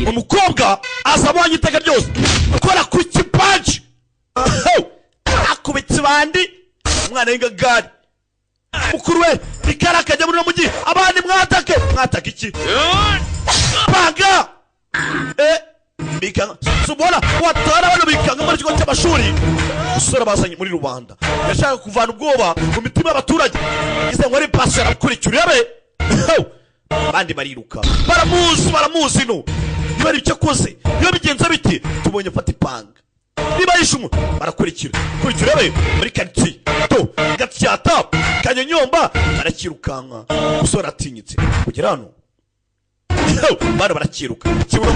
umukobwa azabonye iteka ryose ukora ku kipaji akubitse bandi umwana w'ingagari mukuru we ikarakajya muri mujyi abandi mwataka iki panga bikanga subona watara bano bikanga muri kigo cy'amashuri usora bazanye muri rubanda yashaka kuvana ubwoba mu mitima y'abaturage ize ngo ari pastor akurikira yabe bandi bariruka baramuzi no bari icyo koze iyo bigenza biti tubonye fata ipanga niba yishumu barakurikira yabe muri quartier to gatyata kanyonyomba barakirukanka usora atinyitse kugera hano bana barakiruka kibuno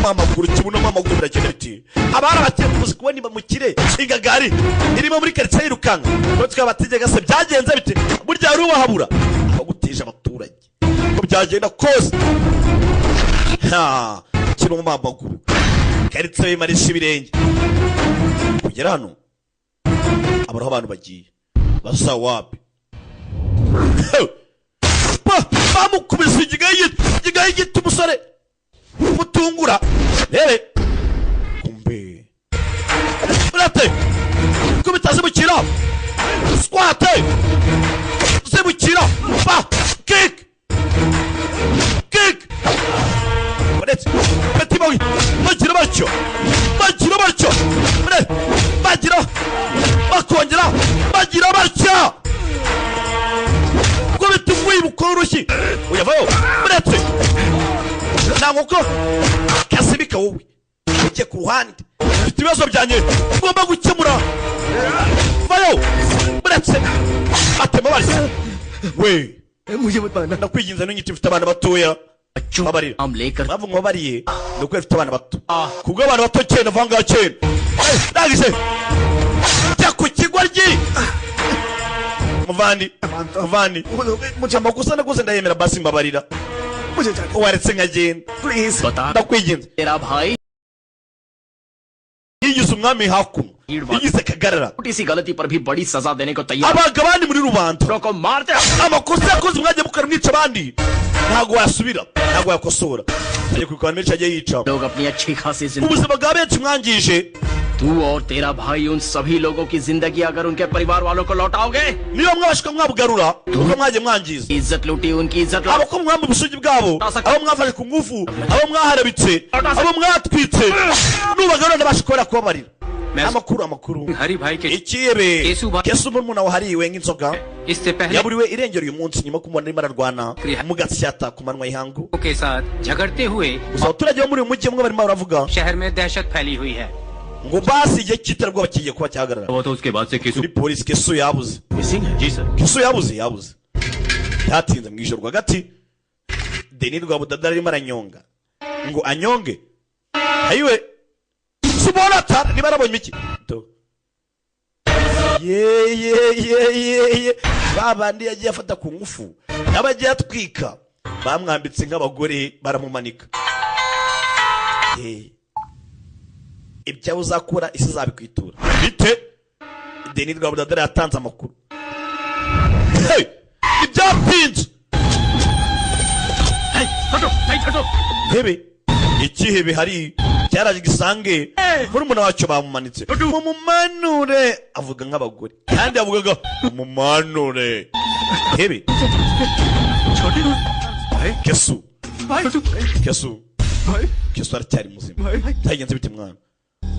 mamaguru biragenda biti abara batemuze kubona imamukire ingagari irimo muri quartier yirukanka ko twabategeka se byagenze bite burya ari ubahabura baguteje abaturage ko byagenda kose kibuno mamaguru quartier yimarisha ibirenge kugera hano abaraho abantu bagiye basa wapi bamukubise igigayi gito umusore mutungura rebe kumbe urate kubita zibukira squate zibukira kick uretse beti bawi bagira batyo bakongera bagira batyo bukoroshye uyavayo uretse nanguko kasibika wowe ujye ku ruhande ufite ibibazo byanjye ugomba gukemura vayo uretse atema bari we ndakwinginze n'unyiti ufite abana batoya babarira bavu ngo bariye nuko ufite abana bato kubwo abana bato cyane vanga cyane ndagize cya ku kigoryi muvandi muchamba kusana kuze ndayemera basi mbabarira waretse nkagenda please ndakwinginze तेरा भाई yiyuze umwami hakuno yigize kagarara इसी गलती पर भी बड़ी सजा देने को तैयार abagabandi muri rubanda को मारते amakosa yakoze mwajye mukaramwica abandi ntago yasubira ntago yakosora aje kwikwana menshi aje yica लोग अपनी अच्छी खासी जिंदगी ubuzima bwa benshi mwangije तू और तेरा भाई उन सभी लोगों की जिंदगी अगर उनके परिवार वालों को लौटाओगे niyo mwabashika mwabugarura uko mwaje mwangiza इज्जत लूटी उनकी इज्जत abo ko mwamba ubusugi bwabo abo mwafashe ku ngufu abo mwaharabitse abo mwatwitse nubagarura ndabashikora kubabarira amakuru हरी भाई के ikiyebe kesu murumuna wa hariwe nk'inzoga इससे पहले yaburiwe irengero uyu munsi nyuma kumubona arimo ararwana mugasyata ku manwa y'ihangu के साथ झगड़ते हुए gusa abaturage bo muri uyu mujyi bamwe barimo baravuga शहर में दहशत फैली हुई है ngo basi igihe cy'iterabwoba kigiye kuba cyahagarara वो तो उसके बाद से kuri polisi kesu yabuze जी sir kesu yabuze yatinze mu ijoro rwagati Denis Rwabudada arimo aranyonga ngo anyonge ayiwe subona ta niba arabonye iki to ye babandi yagiye afata ku ngufu n'abagiye atwika bamwambitse nk'abagore baramumanika ibyo uzakora isi zabikwitura bite Denis Rwabudada yatanze amakuru ibyapinze hebe ikihebe hari cyaraje gisange murumuna wacu bamumanitse mumumanure avuga nk'abagore kandi avugaga mumumanure hebe kesu aracyari muzima tayigenze bite mwana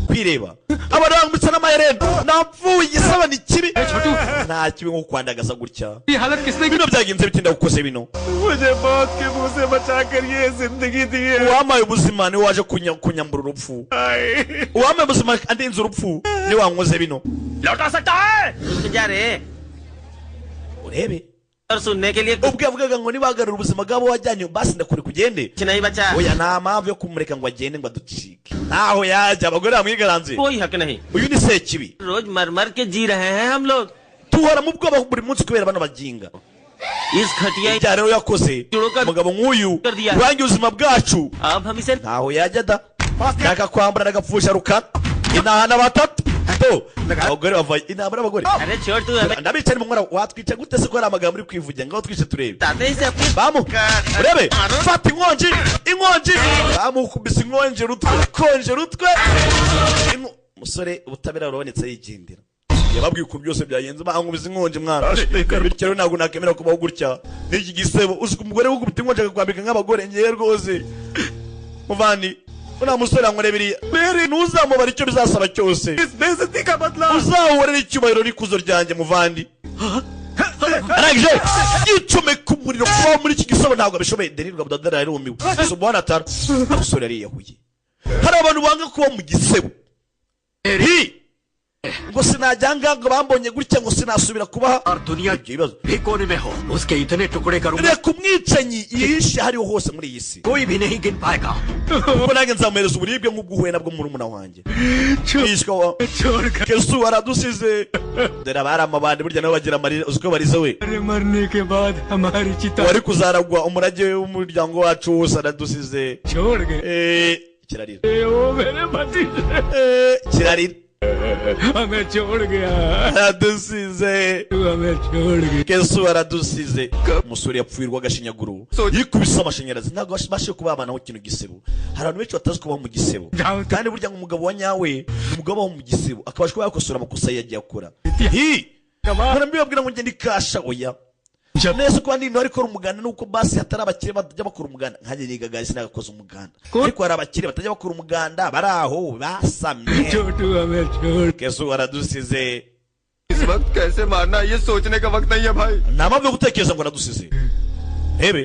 kwireba abarangutse n'amaherena napfuye isaba ni kibi nta kibi nko kwandagaza gutya bino byagenze bitinda gukose bino uwamaye ubuzima niwe waje kunyambura urupfu uwamaye ubuzima andinze urupfu niwe wankoze bino urebe ubwo yavugaga ngo nibagarura ubuzima bwabo wajyanye basi ndakure kugende oya nta mpamvu yo kumureka ngo agende ngo aducike ntaho yajya abagore bamwigaranze uyu ni sekibi tuhora mu bwoba buri munsi kubera bano baginga ibya rero yakoze umugabo nk'uyu urangiye ubuzima bwacu ntaho yajya da nakakwambura nagapfusha rukana inahana batatu abagore bavaye inama n'abagore अरे छोड़ तू हमें ndabica ni mumwana watwica gute se ko ari amagambo uri kwivugira ngaho twice turebe ताते से अपनी bamu urebe fata inkonji bamukubise inkonji rutwe konje rutwe umusore ubutabera burabonetse yigendera yababwiye uko byose byagenze bankubise inkonji mwana bityo ntabwo nakemera kubaho gutya n'iki gisebo uzi umugore w'ugubita inkonji akakwambika nk'abagore ngiye rwose muvandi una musore ankorebiriye ntuzamubara icyo bizasaba cyose uzahorera icyubahiro n'ikuzo ryanjye muvandi arangije yicomeka umuriro kubaho muri iki gisebo ntabwo abishoboye denirwa budadara yarumiwe gusa umubona atara umusore yariyahuye hari abantu banga kuba mu gisebo ngo sinajyanga ngo bambonye gutya ngo sinasubira kubaha और दुनिया भी कोने में हो उसके इतने टुकड़े करूंगा reka umwicanyi yihishe hariho hose muri iyi si कोई भी नहीं गिन पाएगा ubwo nanjye nzamuhereza uburibwe nk'ubw'uhuye nabwo murumuna wanjye yishwa wa kesu aradusize dore abari amabandi burya nabo bagira amarira uzi ko barize we मरने के बाद हमारी चिता wari kuzaragwa umurage w'umuryango wacu wose aradusize छोड़ गए kirarira वो मेरे पति kirarira हमें छोड़ गया aradusize हमें छोड़ गया kesu aradusize umusore yapfuirwa agashinyaguro yikubise amashanyarazi ntabwo bashe kubabanaho ikintu gisebo hari abantu benshi batazi kubaho mu gisebo kandi burya ngo umugabo wa nyawe ni umugabo waho mu gisebo akabasha kuba yakosora amakosa yagiye akora mbibabwira ngo ngende ikasha oya neza kuba ndi ntwari ikora umuganda nuko basi hatari abakire batajya bakora umuganda nkanjye nigaga sinagakoze umuganda ariko hari abakire batajya bakora umuganda bari aho basamye kesu aradusize इस वक्त कैसे मारना ये सोचने का वक्त नहीं है भाई nta mpamvu yo gutekereza ngo aradusize hebe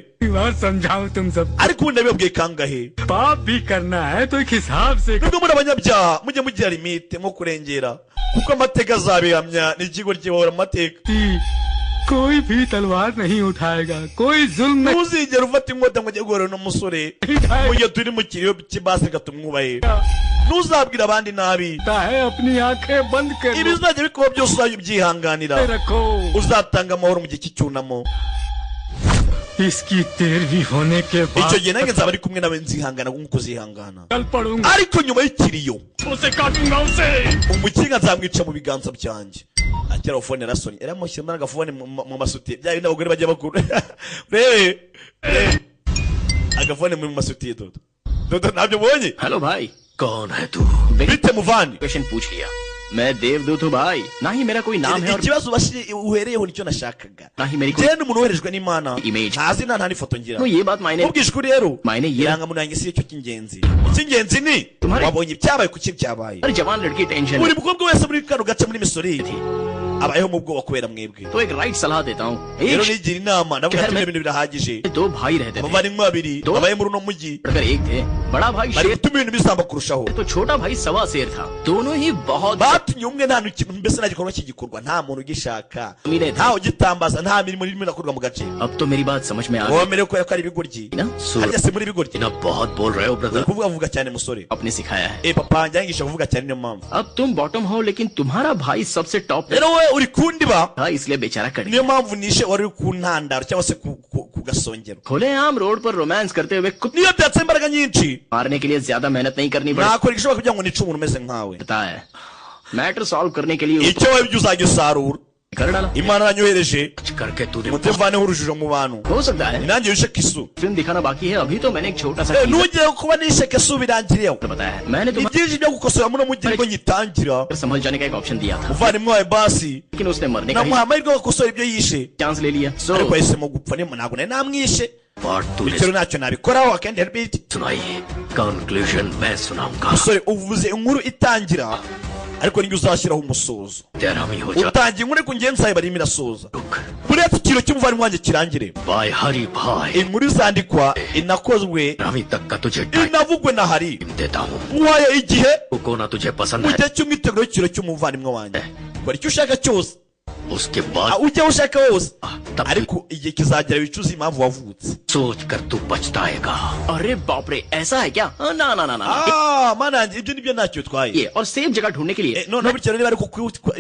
समझाओ तुम सब ariko ubundi nabibabwiye kangahe पाप भी करना है तो एक हिसाब से nubwo muri abanyabyaha mujye mugira limite nko kurengera kuko amateka azabihamya n'ikigo gihora amateka कोई भी तलवार नहीं उठाएगा कोई जुल्म ntuzigera ufata inkota ngo ujye guhura n'umusore mu gihe turi mu kiriyo cy'ibasi tumwubahe ntuzabwira abandi nabi है अपनी आंखें बंद कर ibizajya bikuba byose uzajya ubyihanganira रखो uzatanga amahoro mu gihe cy'icyunamo इसकी 13वीं होने के icyo बाद gihe nange nzaba ari kumwe nawe nzihangana nk'uko uzihangana कल पढ़ूंगा ariko nyuma y'ikiriyo उसे काटूंगा उसे umukinga nzamwica mu biganza byanjye akira telefone rasoni eramushyira agafone mu masutiye bya bindi abagore bajya bakuru rebe agafone mu masutiye dodo ntabyo ubonye hello भाई कौन है तू bite muvandi question पूछ लिया मैं देवदूत हूँ भाई ना ही मेरा कोई नाम है और ikibazo uhereyeho nicyo nashakaga ना ही मेरी कोई jewe n'umuntu woherejwe n'imana Image. nta zina nta n'ifoto ngira तो ये बात मायने ubwije ukuri rero मायने ये irangamuntu yanjye si cyo cy'ingenzi icy'ingenzi ni Tumhari- wabonye ibyabaye kuki byabaye हर जवान लड़की tension buri mukobwa wese muri kano gace muri misori abayeho mu bwoba kubera mwebwe तो एक राइट सलाह देता हूँ rero एक nigira inama navuga शहर ati में- ibintu birahagije दो भाई रहते थे abavandimwe babiri Do- babaye muri uno mujyi अगर एक थे बड़ा भाई bari शेर gutuma ibintu bisamba kurushaho तो छोटा भाई सवा शेर था दोनों ही बहुत batumye umwe nta kintu mbese nta gikorwa kigikorwa nta muntu ugishaka Mirete. ntawe ugitambaza nta mirimo irimo irakorwa mu gace अब तो मेरी बात समझ में आ गई womerewe kubera ko ari ibigoryi ना harya सूरज si muri ibigoryi ना बहुत बोल रहे हो uri brother kuvuga vuga cyane musore आपने सिखाया है papa wanjye yangisha kuvuga cyane niyo mpamvu अब तुम बॉटम हो लेकिन तुम्हारा भाई सबसे टॉप पे rero we uri kundiba था इसलिए बेचारा कट niyo गया mpamvu nishe wari uri ku ntandaro cyangwa se ku gasongero खुलेआम रोड पर रोमांस करते हुए कुत्ते niyo byatse imbaraga nyinshi मारने के लिए ज्यादा मेहनत नहीं करनी पड़ती nakora igishoboka kugira ngo nice umuntu umeze nkawe है मैटर सॉल्व करने के लिए icyo wabibye uzagisarura कर डाला imana yanyohereje कुछ करके तूने mutevaneho urujijo mu bantu हो सकता है nanjye wishe kisu फिल्म दिखाना बाकी है अभी तो मैंने एक छोटा सा teaser ntugire kuba nishe kisu birangiriyeho बताया है मैंने ni तुम्हें byinshi byo gukosora muno mujyi ngo nyitangira संभल जाने का एक ऑप्शन दिया था umuvandimwe wawe basi लेकिन उसने मरने का namuha amahirwe yo gukosora ibyo yishe chance ले लिया सो ariko yahisemo gupfa ntabwo nari namwishe और तूने bityo ntacyo nabikoraho akendi help सुनाई है कंक्लूजन मैं सुनाऊंगा musore uvuze inkuru itangira ariko niyo uzashyiraho umusozo तेरा भी हो जा utangiye inkuru ariko ngenzi zawe barimo irasoza रुक buretse ikiro cy'umuvandimwe wanjye kirangire by Hari भाई inkuru izandikwa inakozwe अभी तक का तुझे टाइम inavugwe na hari देता हूँ muhaye igihe को ना तुझे पसंद mu है gihe cy'umwiteguro w'ikiro cy'umuvandimwe wanjye kora icyo ushaka cyose उसके बाद ujya ushaka wose तब ariko igihe kizagera wicuza impamvu wavutse सोच कर तू पछताएगा अरे बाप रे ऐसा है क्या ना ना ना ना mana yanjye ibyo nibyo ntacyo bitwaye ये और सेफ जगह ढूंढने के लिए noneho bityo niba ariko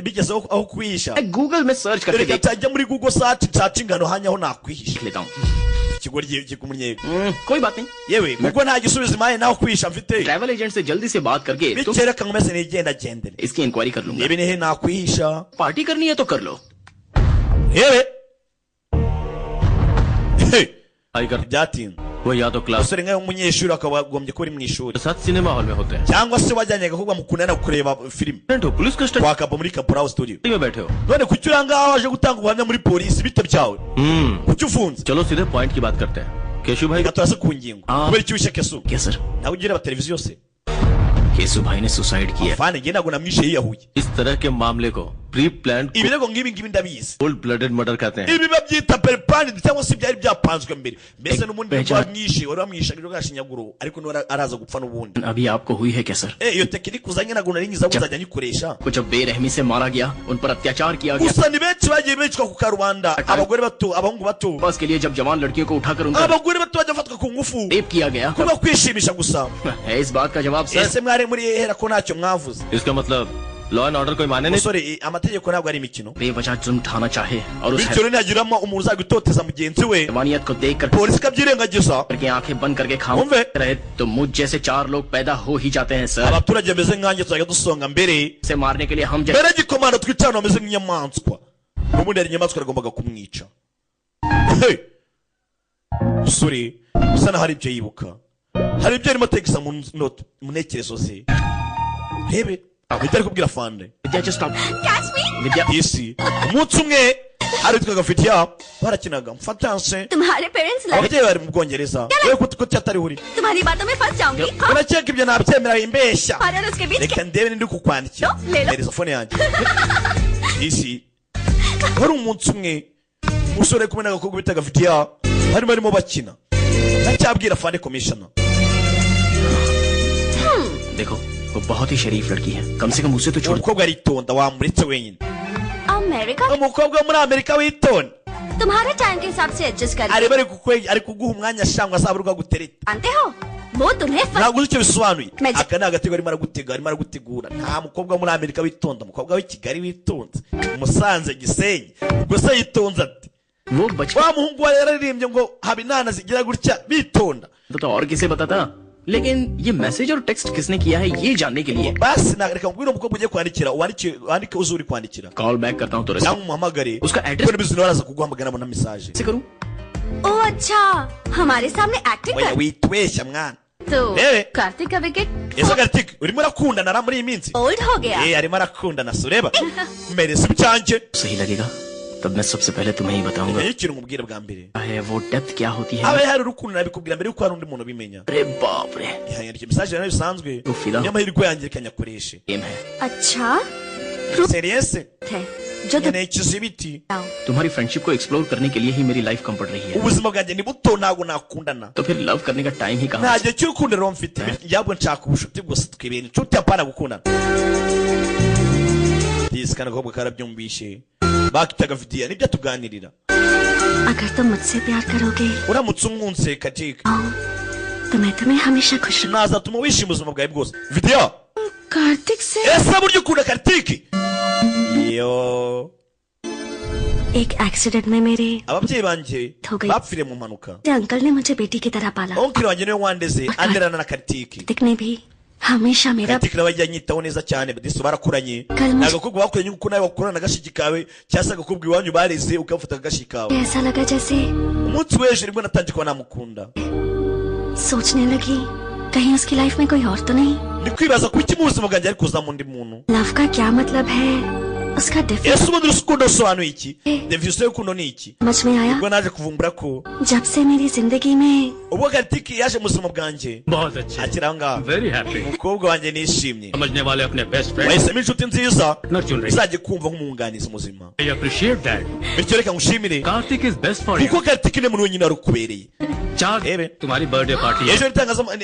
bigezeho aho kwihisha मैं गूगल में सर्च करके reka देख cyajya muri google search nsaca ingano hanya aho nakwihisha लेता हूँ ikigoryi kikumunnyega कोई बात नहीं, yewe kuko nta gisubizo impaye naho kwisha mfite travel agent से जल्दी से बात करके तो bityo reka nkomeze nigendagendere इसकी इंक्वायरी कर लूंगा। niba nihe nakwihisha पार्टी करनी है तो कर लो। yewe आई कर byatinze वो या तो class umusore nkawe w'umunyeshuri akaba agombye kuba uri mu ishuri के साथ सिनेमा हॉल में होते हैं। cyangwa se wajyanye agakobwa mukundana kureba filime हो police custody kwa kapa muri Kaporal Studio में बैठे हो। none kuki uri ngaho waje gutanga ubuhamya muri polisi bite byawe kuki ufunze चलो सीधे पॉइंट की बात करते हैं। केशु भाई reka turase ku ngingo kubera iki wishe Kesu क्या sir? nawe ugireba televiziyo se केसु भाई ने सुसाइड किया। fane njye ntabwo namwishe yiyahuye इस तरह के मामले को pre plan ibirego nk'ibi ngibi ndabizi cold blooded murder कहते हैं। ibi babyita peripani cyangwa se byari byapanzwe mbere mbese n'ubundi Beja. wamwishe wari wamwishe agirwa gashinyaguro ariko niwe araza gupfa n'ubundi अभी आपको हुई है क्या sir? iyo tekinike uzanye ntabwo nari ngiza kuzajya nyikoresha कुछ बेरहमी से मारा गया, उन पर अत्याचार किया गया। gusa ni benshi bagiye bicwa ku karubanda abagore bato abahungu bato बस के लिए जब जवान लड़कियों को उठाकर उनका abagore bato bajya bafatwa ku ngufu rape किया गया, kubera kwishimisha gusa है इस बात का जवाब sir? ese mwari muri hera ko ntacyo mwavuze इसका मतलब लॉ एंड ऑर्डर कोई माने नहीं। musore amategeko ntabwo ari imikino बेवजह जुर्म ठाना चाहे और उस bityo ntihagiramo umuntu uzajya utoteza mugenzi we हैवानियत को देखकर polisi ikabyirengagiza करके आंखें बंद करके खाओ Umve. रहे तो मुझ जैसे 4 लोग पैदा हो ही जाते हैं sir. abaturage bameze nkanjye tuzajya dusonga mbere से मारने के लिए हम जैसे mbere gikomando twicarana bameze nk'inyamaswa n'ubundi hari inyamaswa yagombaga kumwica Hey! musore bisa naho hari ibyo yibuka hari ibyo arimo ategesa mu ntekerezo ze rebe ahita ari kubwira fande विद्या just stop। Catch me! विद्या isi umunsi umwe hari witwaga fitiya barakinaga mfatanse तुम्हारे पेरेंट्स लड़े, ababyeyi bari mu bwongereza we kuki atari uri तुम्हारी बातों में फंस जाऊंगी। हाँ, urakeka ibyo nabyemera imbeshya हमारे और उसके बीच reka ndebe nindi kukwandikira Lelo. hereza fone yanjye isi wari umunsi umwe umusore kumwe n'agakobwa bitaga fitiya barimo bakina ndacyabwira fande commissioner देखो वो बहुत ही शरीफ लड़की है, कम से कम उसे तो छोड़। umukobwa aritonda wamuretse wenyine America umukobwa wo muri amerika witonda तुम्हारे टाइम के हिसाब से एडजस्ट कर ari ari kuguha umwanya shangwa azaba ari gutereta जानते हो वो तुम्हें ntabwo uzi icyo bisobanuye Magic. aka ni agatego arimo aragutegura nta mukobwa wo muri amerika witonda umukobwa w'i kigali witonze musanze gisenyi ubwo se yitonze ati वो बचपन wa muhungu wa yararirimbye ngo haba inana zigira gutya bitonda तो और किसे बताता, लेकिन ये मैसेज और टेक्स्ट किसने किया है ये जानने के लिए basi reka mbwira umukobwa ugiye kwandikira wandike uzi uri kwandikira call back करता हूँ तो cyangwa umuhamagare उसका kuko address nibizi nawe araza kuguhamagara abona mesaje से करूँ? ओ अच्छा हमारे सामने एक्टिंग oya कर witweshya mwana तो Eh. कार्तिक का wicket ese garitike urimo urakundana na muri iyi minsi old हो गया। arimo arakundana so ureba mereza ibyanjye सही लगेगा तब मैं सबसे पहले तुम्हें ही बताऊंगा iyo ikintu umubwira bwa mbere है वो डेप्थ क्या होती है। haba hari urukundo nabikubwira mbere yuko hari undi muntu ubimenya अरे बाप रे, yandika mesaje nayo bisanzwe Ufila. niyo mahirwe yanjye reka nyakoreshe game है। अच्छा seriyese है जो तुम nkeneye ikizibiti तुम्हारी फ्रेंडशिप को एक्सप्लोर करने के लिए ही मेरी लाइफ कम पड़ रही है, ubuzima bwanjye ni buto ntabwo nakundana तो फिर लव करने का टाइम ही nta कहाँ। gihe cy'urukundo rero mfite yabwo nshaka ubucuti gusa twibera inshuti apana gukundana disi kandi agakobwa karabyumvishe bakitaga vidiya nibyo tuganirira अगर तुम मुझसे प्यार करोगे uramutse umwunse katika तो मैं तुम्हें हमेशा खुश रखूंगा। nazatuma wishima ubuzima bwawe bwose vidiya Kartik से ese burya ukunda karitiki iyo एक एक्सीडेंट में मेरे ababyeyi banjye हो गई। bapfiriye mu mpanuka अंकल ने मुझे बेटी की तरह पाला। onkiri wanjye niwe wandeze anderana na karitiki Kartik ने भी हमेशा मेरा karitiki nawe ajya anyitaho neza cyane disi barakuranye Kalma- ni agakobwa bakuranye nk'uko nawe wakurana agashiki kawe cyangwa se agakobwa iwanyu bareze ukafata agashiki kawe ऐसा लगा जैसे umunsi w'ejo nibwo natangiye kuba namukunda सोचने लगी कहीं उसकी लाइफ में कोई और तो नहीं। ndi kwibaza kuki mu buzima bwanjye ari kuzamo undi muntu love का क्या मतलब है उसका difference ese ubundi urukundo rusobanuye iki definition y'urukundo ni iki समझ में आया ubwo naje kuvumbura ko जब से मेरी जिंदगी में ubwo karitiki yaje mu buzima bwanjye बहुत अच्छे, akiri aho ngaho very happy. umukobwa wanjye nishimye समझने वाले अपने best friend wahisemo inshuti nziza न चुन रही। izajya kumva nk'umwunganizi muzima I appreciate that. bityo reka ngushimire Kartik is best for kuko you. karitiki ni muntu wenyine wari ukubereye चार Ebe. तुम्हारी birthday party है। ejo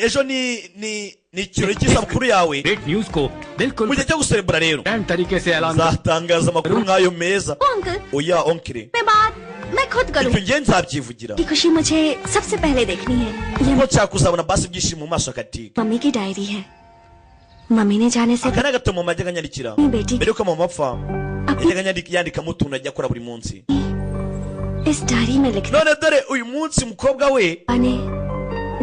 ejo ni ikirori cy'isabukuru yawe great news को बिल्कुल mu gihe cyo guserebura rero grand तरीके से ऐलान कर। nzatangaza amakuru nk'ayo meza ओ uncle oya onkire मैं बात मैं खुद करूँ। ibyo ngiye nzabyivugira की खुशी मुझे सबसे पहले देखनी है। ये kuko nshaka kuzabona basi ibyishimo mu maso ya katika mummy की डायरी है। मम्मी ने जाने से aka ni agatabo mama yajyaga anyandikira अपनी बेटी mbere yuko mama apfa yajyaga yandikamo utuntu ajya akora buri munsi इस डायरी में लिखा none dore uyu munsi umukobwa we ने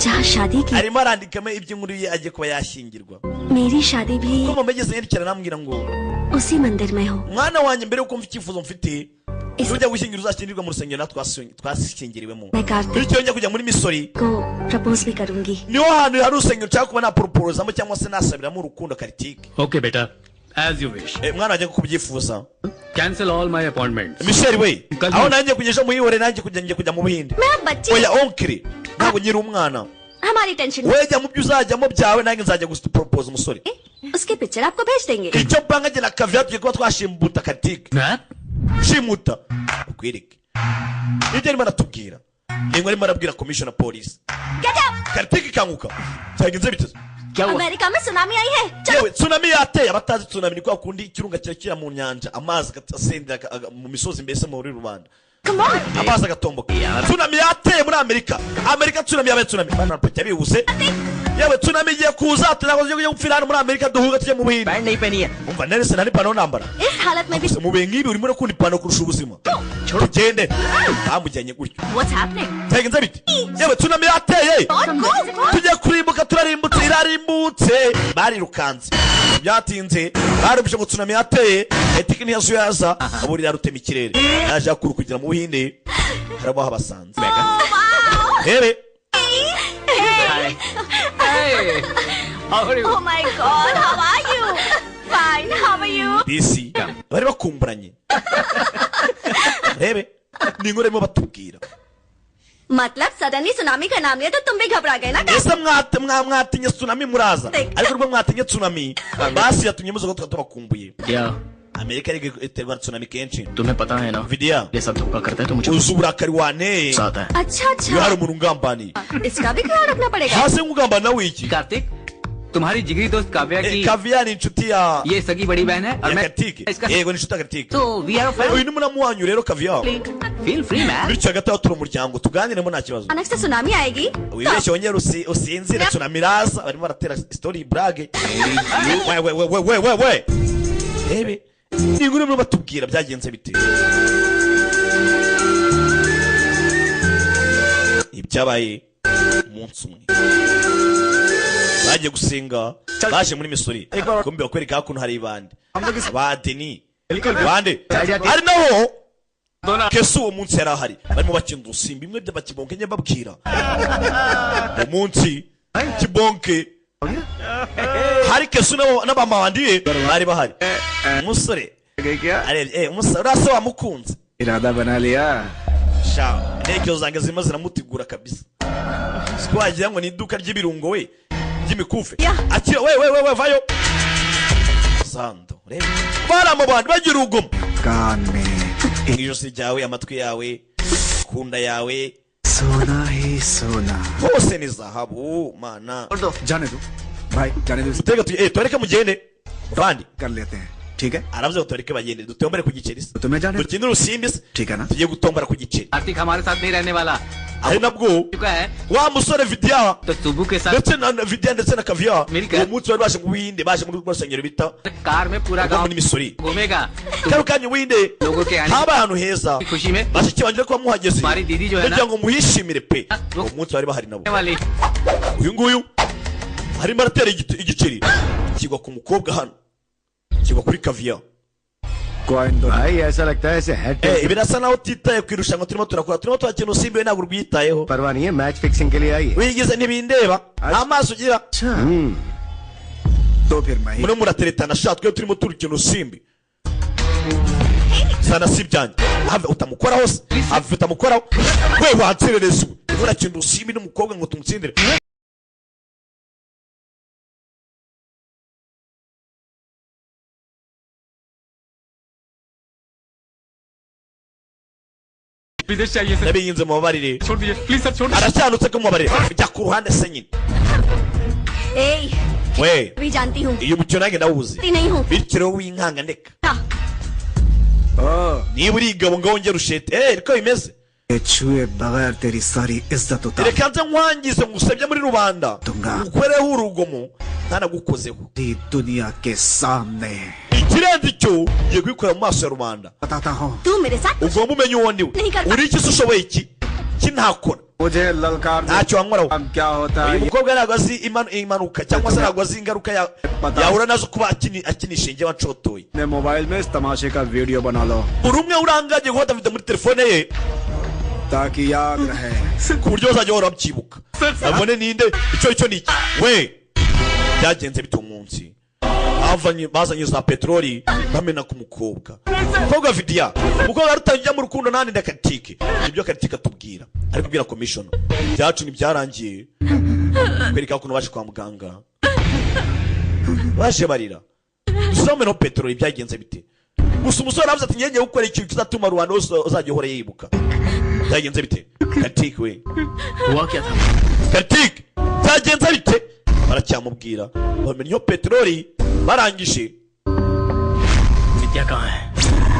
जहाँ शादी की arimo arandikamo iby'inkuru ye agiye kuba yashyingirwa मेरी शादी भी ko mama yageze yerekera namubwira ngo उसी मंदिर में हो mwana wanjye mbere yuko mfite icyifuzo mfite ujya gushyingira uzashyingirwa mu rusengero natwe twashyingiriwemo मैं Kartik bityo njya kujya muri misori को प्रपोज भी करूंगी niho hantu hari urusengero nshaka kuba naproporozamo cyangwa se nasabiramo urukundo karitike okay बेटा as you wish mwana wanjye ko kubyifuza cancel all my appointment Michel we aho nanjye kugesha muhihore nanjye kujya mu buhinde मैं अब बच्ची oya onkiri ntabwo nyiri umwana हमारी tension we jya mu byo uzajyamo byawe nanjye nzajya gusipropose umusore उसकी पिक्चर आपको भेज देंगे icyo mpanga jye na kaviya tugiye kuba twashimuta karitike मैं shimuta ukwereke ibyo arimo aratubwira ningo arimo arabwira commissioner police Get up! karitike ikanguka cyagenze biteze क्या हुआ अमेरिका में सुनामी आई है yewe tsunami yateye abatazi tsunami ni kwa kundi ikirunga kirakira mu nyanja amazi agasendera mu misozi mbese muri rubanda Come on! amazi agatomboka tsunami yateye muri amerika tsunami yabaye tsunami bana pete bihuse yewe tsunami igiye kuza tugiye gupfira hano muri amerika duhuga tujye mu buhinde pant नहीं पहनी है umva nese nari pano nambara इस हालत में भी mu bihe nk'ibi urimo no kundi pano kurusha ubuzima tugende bamujyanye gutyo What's happening? cyagenze biti yewe tsunami yateye Don't go! tujye kurimbuka turarimbutse irarimbutse barirukanze byatinze barumvise ngo tsunami yateye etiki ntiyazuyaza aburira rutema ikirere yaje akuru kugira mu buhinde harabo habasanze rebe Oh my God! How are you? Fine. How are you? disi bari bakumburanye rebe ni inkuru arimo batubwira मतलब suddenly tsunami का नाम लिया तो तुम भी घबरा गए ना ese mwatinye tsunami muraza ariko rwo mwatinye tsunami basi yatumye muzo ko tubakumbuye क्या amerika iri iterwa tsunami kenshi तुम्हें पता है ना vidiya ये सब धोखा करता है तो मुझे uzi uburakari waneye गुस्सा आता है अच्छा iyo hari अच्छा umuntu ungambaniye इसका भी ख्याल रखना पड़ेगा hasi nkugambana wiki कार्तिक तुम्हारी जिगरी दोस्त काव्या की kaviya ni inshuti ya ये सगी बड़ी बहन है और ya मैं karitike इसका yego ni inshuti ya karitike तो we are uyu ni muramu wanyu rero kaviya feel free man bityo hagati aho turi umuryango tuganiremo nta kibazo अचानक से सुनामी आएगी wibeshye wongere usinzire tsunami iraza barimo baratera story brage we rebe ni inkuru barimo batubwira byagenze bite ibyabaye umunsi umwe bagiye gusenga baje muri misori kumbi bakwereka hakuno hari ibandi abadeni bande ari naho kese uwo munsi yari ahari barimo bakina udusimba bimwe by'abakibonke njye mbabwira uwo munsi kibonke hari kese n'abamawandi bari bahari umusore umusore urasa wamukunze इरादा बना लिया sha intege zanjye zirimo ziramutegura kabisa siko wagira ngo ni iduka ry'ibirungo we ry'imikufe akira we vayo sando reba bara mu bantu bagira urugomo कान में ijosi ryawe amatwi yawe kunda yawe सोना ही सोना hose ni zahabu mana जाने दो भाई जाने दो utega tureke mugende bandi कर लेते हैं ठीक है aravuze ngo tureke bagende dutombere ku giceri se तुम्हें जाने दो dukine urusimbi se ठीक है ना tugiye gutombora ku giceri Kartik हमारे साथ नहीं रहने वाला ari nabwo चुका है wa musore vidiya तो सुबु के साथ ndetse na vidiya ndetse na kaviya Milka. uwo munsi bari baje mu buhinde baje muri rwo rusengero bita car में पूरा rwo गांव muri misori घूमेगा kano kanya ubuhinde लोगों के आने haba ahantu heza की खुशी में bashiki banjye kuba muhageze हमारी दीदी जो है ना kugira ngo muhishimire pe वो uwo munsi bari bahari nabo वाली uyu nguyu arimo aratera igiceri kigwa ku mukobwa hano kigwa kuri kaviya coin दो भाई ऐसा लगता है ऐसे head birasa naho utitaye ku irushanwa turimo turakora turimo turakina usimbi we ntabwo urwitayeho परवाह नहीं है मैच फिक्सिंग के लिए आई है wigize ntibindeba nta maso ugira तो फिर मैं murimo murateretana sha twe turimo turukina usimbi sana si ibyanjye have utamukoraho se have utamukoraho we wanserereza ubu urimo urakina usimbi n'umukobwa ngo tumutsindire विदेश चाहिए sir nabiyinze mubabarire छोड़ दीजिए please sir छोड़ aracyanutse ko mubabarire jya ku ruhande se nyine ए we भी जानती हूँ iyo mukino nanjye ndawuzi नहीं हूँ bityo rero winkanga ndeka ओह niba uri igabo ngo wongere ushete niko bimeze ये छुए बगैर तेरी सारी इज्जत उतार reka nze nkwangize ngusebye muri rubanda Tunga. ukoreho urugomo ntanagukozeho दी दुनिया के सामने ikirenze icyo ugiye kubikora mu maso ya rubanda बताता हूँ तू मेरे साथ ugomba umenya uwo ndiwe नहीं कर uri iki se ushoboye iki ntakora मुझे ललकार दो। ntacyo wankoraho अब क्या होता uyu है mukobwa ntabwo azi impanuka cyangwa se ntabwo azi ingaruka yahura nazo kuba akinisha inge wacotoye अपने मोबाइल में इस तमाशे का वीडियो बना लो buri umwe urangaje gufata video muri telefone ye ताकि याद रहे ku buryo bazajya bahora babyibuka babone ninde icyo ni iki we byagenze bite umunsi bazanye za peteroli bamena ku mukobwa umukobwa vidiya umukobwa arutangira mu rukundo nani na Karitike nibyo Karitike atubwira ari kubwira commission byacu ntibyarangiye kwereka ukuntu baje kwa muganga baje barira dusome no peteroli byagenze bite gusa umusore aravuze ati ngiye gukora ikintu kizatuma rubanda wose uzajya uhora yibuka byagenze bite Karitike we हुआ क्या था Karitike byagenze bite baracyamubwira bamenye peteroli barangije विद्या कहाँ है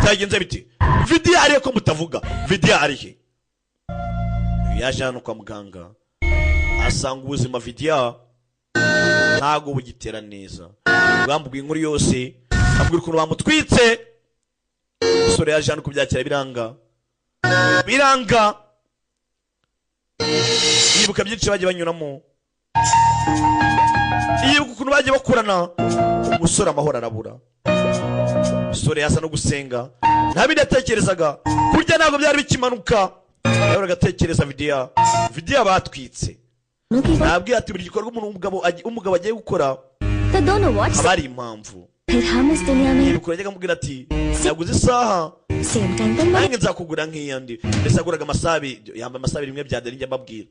byagenze bite vidiya ariyo ko mutavuga vidiya arihe yaje hano kwa muganga asanga ubuzima vidiya ntago bugitera neza bwambwiye inkuru yose abwira ukuntu bamutwitse umusore yaje hano kubyakira biranga yibuka byinshi bagiye banyuramo yibuka ukuntu bagiye bakurana umusore amahoro arabura umusore yasa no gusenga nta bindi yatekerezaga kurya ntabwo byari bikimanuka yahoraga agatekereza vidiya batwitse nabwiye ati buri gikorwa umugabo agiye gukora तो दोनों what's haba hari impamvu फिर हम इस दुनिया में yibuka yajyaga amubwira ati naguze isaha same time पर nange nzakugura nk'iyandi mbese yaguraga yambaye amasabi rimwe bya deri njya mbabwira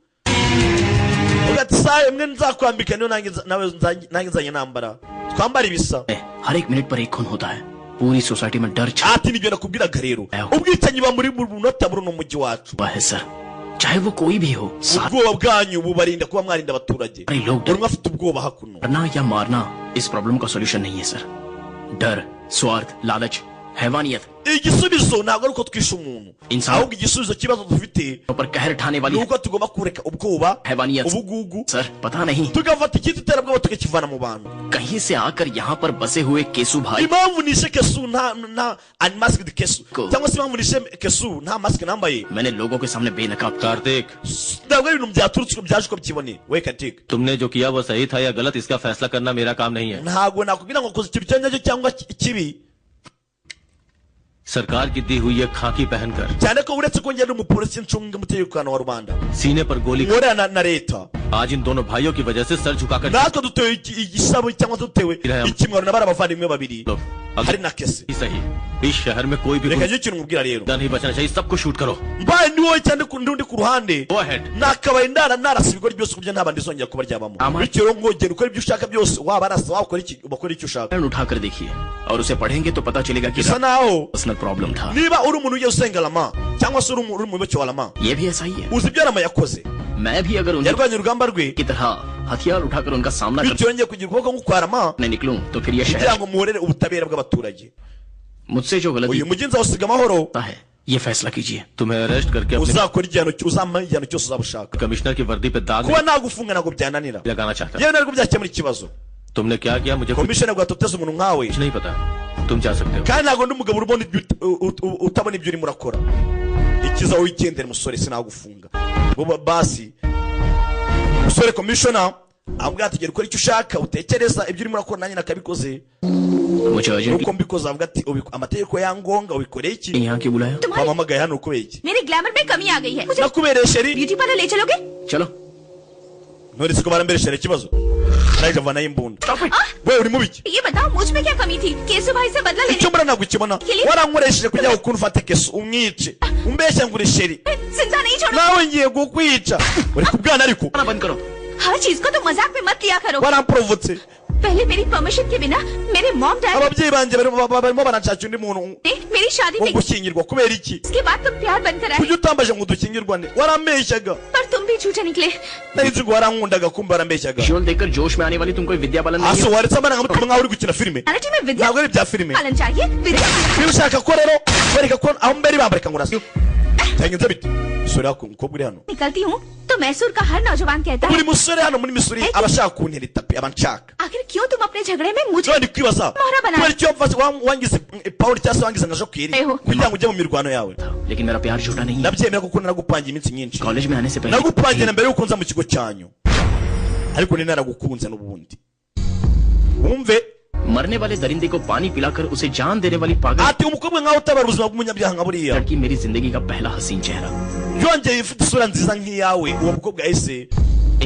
uvuga ati isaha imwe nzakwambika niyo nange nzanye nambara twambara ibisa हर एक मिनट पर एक खून होता है पूरी सोसाइटी में डर छा ati nibyo nakubwiraga rero ubwicanyi buba muri munota muri uno mujyi wacu हुआ है सर चाहे वो कोई भी हो साथ ubwoba bwanyu bubarinda kuba mwarinda abaturage अरे लोग buri umwe afite ubwoba hakuno डरना या मारना इस प्रॉब्लम का सॉल्यूशन नहीं है सर डर स्वार्थ लालच हैवानियत igisubizo ntabwo ari uko twishe umuntu ahubwo igisubizo kibazo dufite पर कहर ठाने वाली nuko tugomba kureka ubwoba हैवानियत ubugugu सर पता नहीं tugafata icyitwa iterabwoba tukakivana mu bantu कहीं से आकर यहाँ पर बसे हुए केसु भाई impamvu nishe kesu nta unmasked kesu cyangwa se impamvu nishe kesu nta mask nambaye मैंने लोगों के सामने बेनकाब Kartik ntabwo ari ibintu byaturutse byaje uko byiboneye we Karitike तुमने जो किया वो सही था या गलत इसका फैसला करना मेरा काम नहीं है ntabwo nakubwira ngo koze ikintu cyangwa cyangwa kibi सरकार की दी हुई ये खाकी पहनकर cyane ko uretse ko ngenda umupolisi ncunga umutekano wa rubanda सीने पर गोली nkorana na leta आज इन दोनों भाइयों की वजह से सर झुकाकर natwe dutewe igisabo cyangwa dutewe ikimwaro na bari abavandimwe babiri लो hari na kese ही सही इस शहर में कोई भी reka njye ikintu mubwira rero नहीं बचना चाहिए सबको शूट करो mbaye ni wowe cyane undi ku ruhande Go ahead. nakabaye narasa ibigori byose kuburyo nta bandi izongera kuba ryabamo bityo rero ngogera ukora ibyo ushaka byose waba arasa wakora iki bakora icyo ushaka उठाकर देखिए और उसे पढ़ेंगे तो पता चलेगा कि bisa naho personal problem था niba uri umuntu ugiye usenga lama cyangwa se uri umuyoboke wa lama ये भी ऐसा ही है uzi ibyo lama yakoze मैं भी अगर उनकी yarwanye urugamba rwe तरह हथियार उठाकर उनका सामना bityo yongeye kugira ukuboko nk'ukwa lama करने निकलूं तो फिर ये kugira शहर ngo muhorere ubutabera bw'abaturage मुझसे जो गलती uyu mujyi nzawusiga amahoro होता है ये फैसला कीजिए तुम्हें अरेस्ट करके अपने uzakora uzampa igihano cyose uzaba ushaka commissioner की वर्दी पे दाग kuba nagufunga ntabwo byananira नहीं लगाना चाहता yewe ntabwo byakemura ikibazo तुमने क्या किया मुझे कुछ komishoni ntabwo yatoteza umuntu nkawe नहीं पता तुम जा सकते हो kandi ntabwo ndi umugabo ubona utabona ibyo urimo urakora ikiza wigendera musore sinagufunga ngo basi musore komishona avuga ati gera ukora icyo ushaka utekereza ibyo urimo urakora nanjye nakabikoze मुझे urgent nuko mbikoze avuga ati amategeko yangonga ubikoreye iki यहाँ क्यों बुलाया wamamagaye hano ukubeye iki मेरे ग्लैमर में कमी आ गई है मुझे nakubereye sheri ब्यूटी पार्लर ले चलोगे चलो nturetse ko barambere ikibazo ariko avanayo imbunda we uri mubi ये बताओ मुझ में क्या कमी थी केसु भाई से बदला लेने icyo mbona ntabwo ukibona warankoresheje kugira ngo ukuntu ufate kesu umwice umbeshya ngo uri sheri जिंदा नहीं छोड़ो nawe ngiye kukwica uri kubwana ariko बंद करो हर चीज को तो मजाक में मत लिया करो waramporovotse पहले मेरी परमिशन के बिना मेरे mom dad ababyeyi banjye barimo baranshakira undi muntu ने मेरी शादी wo में gushyingirwa kubera iki इसके बाद तुम प्यार बनकर आए kuki utambaje ngo dukingirwane warambeshyaga पर तुम भी झूठे निकले narizi ngo warankundaga kumva warambeshyaga visual देखकर जोश में आने वाली तुम कोई विद्या बालन नहीं hasi waretse abana nkamutuma nkaho uri gukina filime reality में विद्या ntabwo ari ibya filime पालन चाहिए विद्या niba ushaka ko rero wereka ko aho mbere bambarika ngo urasa byagenze bite musore wako umukobwa uri hano निकलती हूँ तो मैसूर का हर नौजवान कहता है buri musore hano muri Missouri abashaka kuntera itapi abanshaka आखिर क्यों तुम अपने झगड़े में मुझे none kwibaza मोहरा बना kubera icyo mfashe wangize Paul cyangwa se wangize nka Jokiri Eho. kugira ngo ujye mu mirwano yawe लेकिन मेरा प्यार झूठा नहीं है nabyemera kuko naragupangiye iminsi myinshi college में आने से पहले nagupangiye na mbere yuko nza mu kigo cyanyu ariko ni naragukunze n'ubundi wumve मरने वाले दरिंदे को पानी पिलाकर उसे जान देने वाली पागल ati umukobwa nkaho utabara ubuzima bw'umunyabyaha nka buriya लड़की मेरी जिंदगी का पहला हसीन चेहरा yongeye ifite isura nziza nk'iyawe uwo mukobwa yahise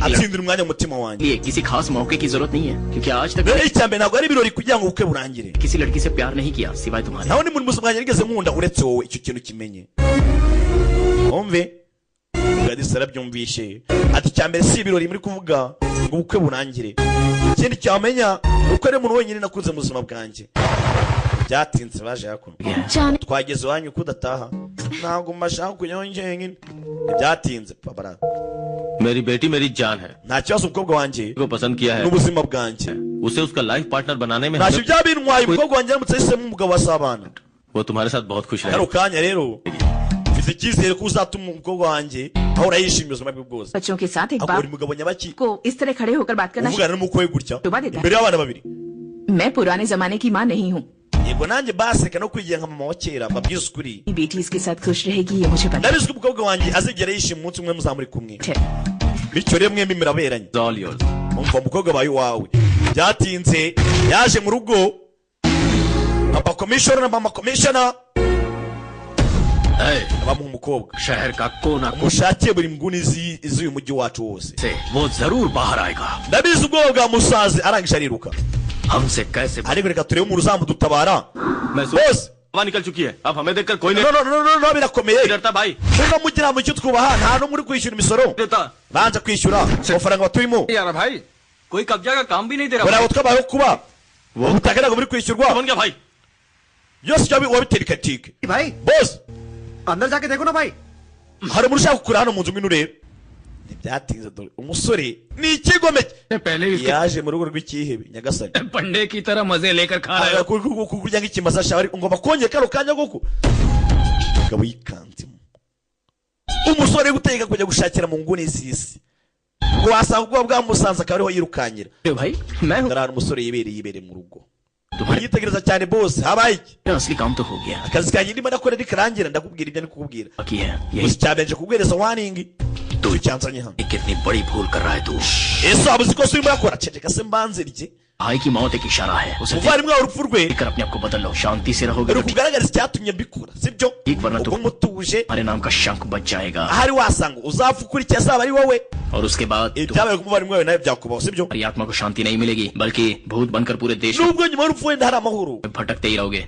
atsindira umwanya mu mutima wanjye लिए किसी खास मौके की जरूरत नहीं है क्योंकि आज तक rero icyambere ntabwo ari ibirori kugira ngo ubukwe burangire किसी लड़की से प्यार नहीं किया सिवाय तुम्हारे naho ni muri buzima bwanjye nigeze nkunda uretse wowe icyo kintu kimenye wumve Gadisa arabyumvishe ati icyambere si ibirori muri kuvuga ngo ubukwe burangire ikindi cyamenya uko ari umuntu wenyine nakunze mu buzima bwanjye byatinze baje hakuno जाने twageze iwanyu ko udataha ntabwo mbashaka kujyaho njyenyine byatinze pabara मेरी बेटी मेरी जान है nta kibazo umukobwa wanjye को पसंद किया है n'ubuzima bwanjye उसे उसका लाइफ पार्टनर बनाने में ntacyo byaba bintwaye umukobwa wanjye aramutse ahisemo umugabo wasabana वो तुम्हारे साथ बहुत खुश kano रहेगा kanya rero mfite icyizere ko uzatuma umukobwa wanjye ahora yishimiye ubuzima bwe bwose बच्चों के साथ एक ahubwo uri बाप mugabo nyabaki को इस तरह खड़े होकर बात करना uvugana n'umukwe we gutya Tuba dita. imbere y'abana babiri मैं पुराने जमाने की माँ नहीं हूँ yego nanjye baseka no kwigira nka mama wa kera mbabwize ukuri बेटी इसके साथ खुश रहेगी ये मुझे पता ndabizi ko umukobwa wanjye azigera yishima umunsi umwe muzamuri kumwe है bityo rero mwembi muraberanye It's all yours. umva umukobwa bayi wawe byatinze yaje mu rugo papa commissioner na mama commissioner bamuha umukobwa शहर का कोना mushakiye buri nguni z'uyu mujyi wacu wose से वो जरूर बाहर आएगा ndabizi ubwoba bwa musazi arangije ariruka हमसे कैसे ariko reka turebe umuntu uzamudutabara महसूस हवा निकल चुकी है अब हमें देखकर कोई नहीं no birakomeye डरता भाई muno mugira mu cyo twubaha nta n'umwe uri kwishyura imisoro देता banza kwishyura amafaranga batuyemo यार भाई कोई कब्जा का काम भी नहीं दे bari रहा abo twabayeho kuba ubutaka ntabwo buri kwishyurwa बन गया भाई byose wabitera ikatike भाई bose अंदर जाके देखो ना भाई hari umuntu ushaka kugura hano mu nzu ngwino urebe ntibyatinze dore umusore ni ikigomeke पहले इसके yaje mu rugo rw'ikihebe nyagasani पंडे की तरह मजे लेकर खा रहे हो kurya nk'ikimasa shawe ngomba kongera kano kanya koko umugabo yikanzemo umusore guteka kujya gushakira mu nguni z'isi ngo wasanga ubwoba bwamusanze akaba ariho yirukanyira भाई मैं हूँ ndarara umusore yibereye mu rugo तुम्हारे yitegereza cyane bose habaye iki असली काम तो हो गया akazi kanjye ndimo ndakora nikarangira ndakubwira ibyo ndi kukubwira बाकी है यही gusa cyabenje kuguhereza waningi तो cyanzanye hano कितनी बड़ी भूल कर रहा है तू ese waba uzi ko urimo urakora ceceka se mbanze rye भाई की मौत एक इशारा है उसे umuvandimwe wawe urupfu rwe देखकर अपने आप को बदल लो शांति से रहोगे rero तो ठीक kugaragariza icyatumye mbikora sibyo एक वरना तो ubwo mutuje हमारे नाम का शंख बच जाएगा ahari wasanga uzapfa ukurikiye azaba ari wowe और उसके बाद ibyabaye ku muvandimwe wawe nawe byakubaho sibyo तुम्हारी आत्मा को शांति नहीं मिलेगी बल्कि भूत बनकर पूरे देश nubwo nyuma y'urupfu wenda hari amahoro में भटकते ही रहोगे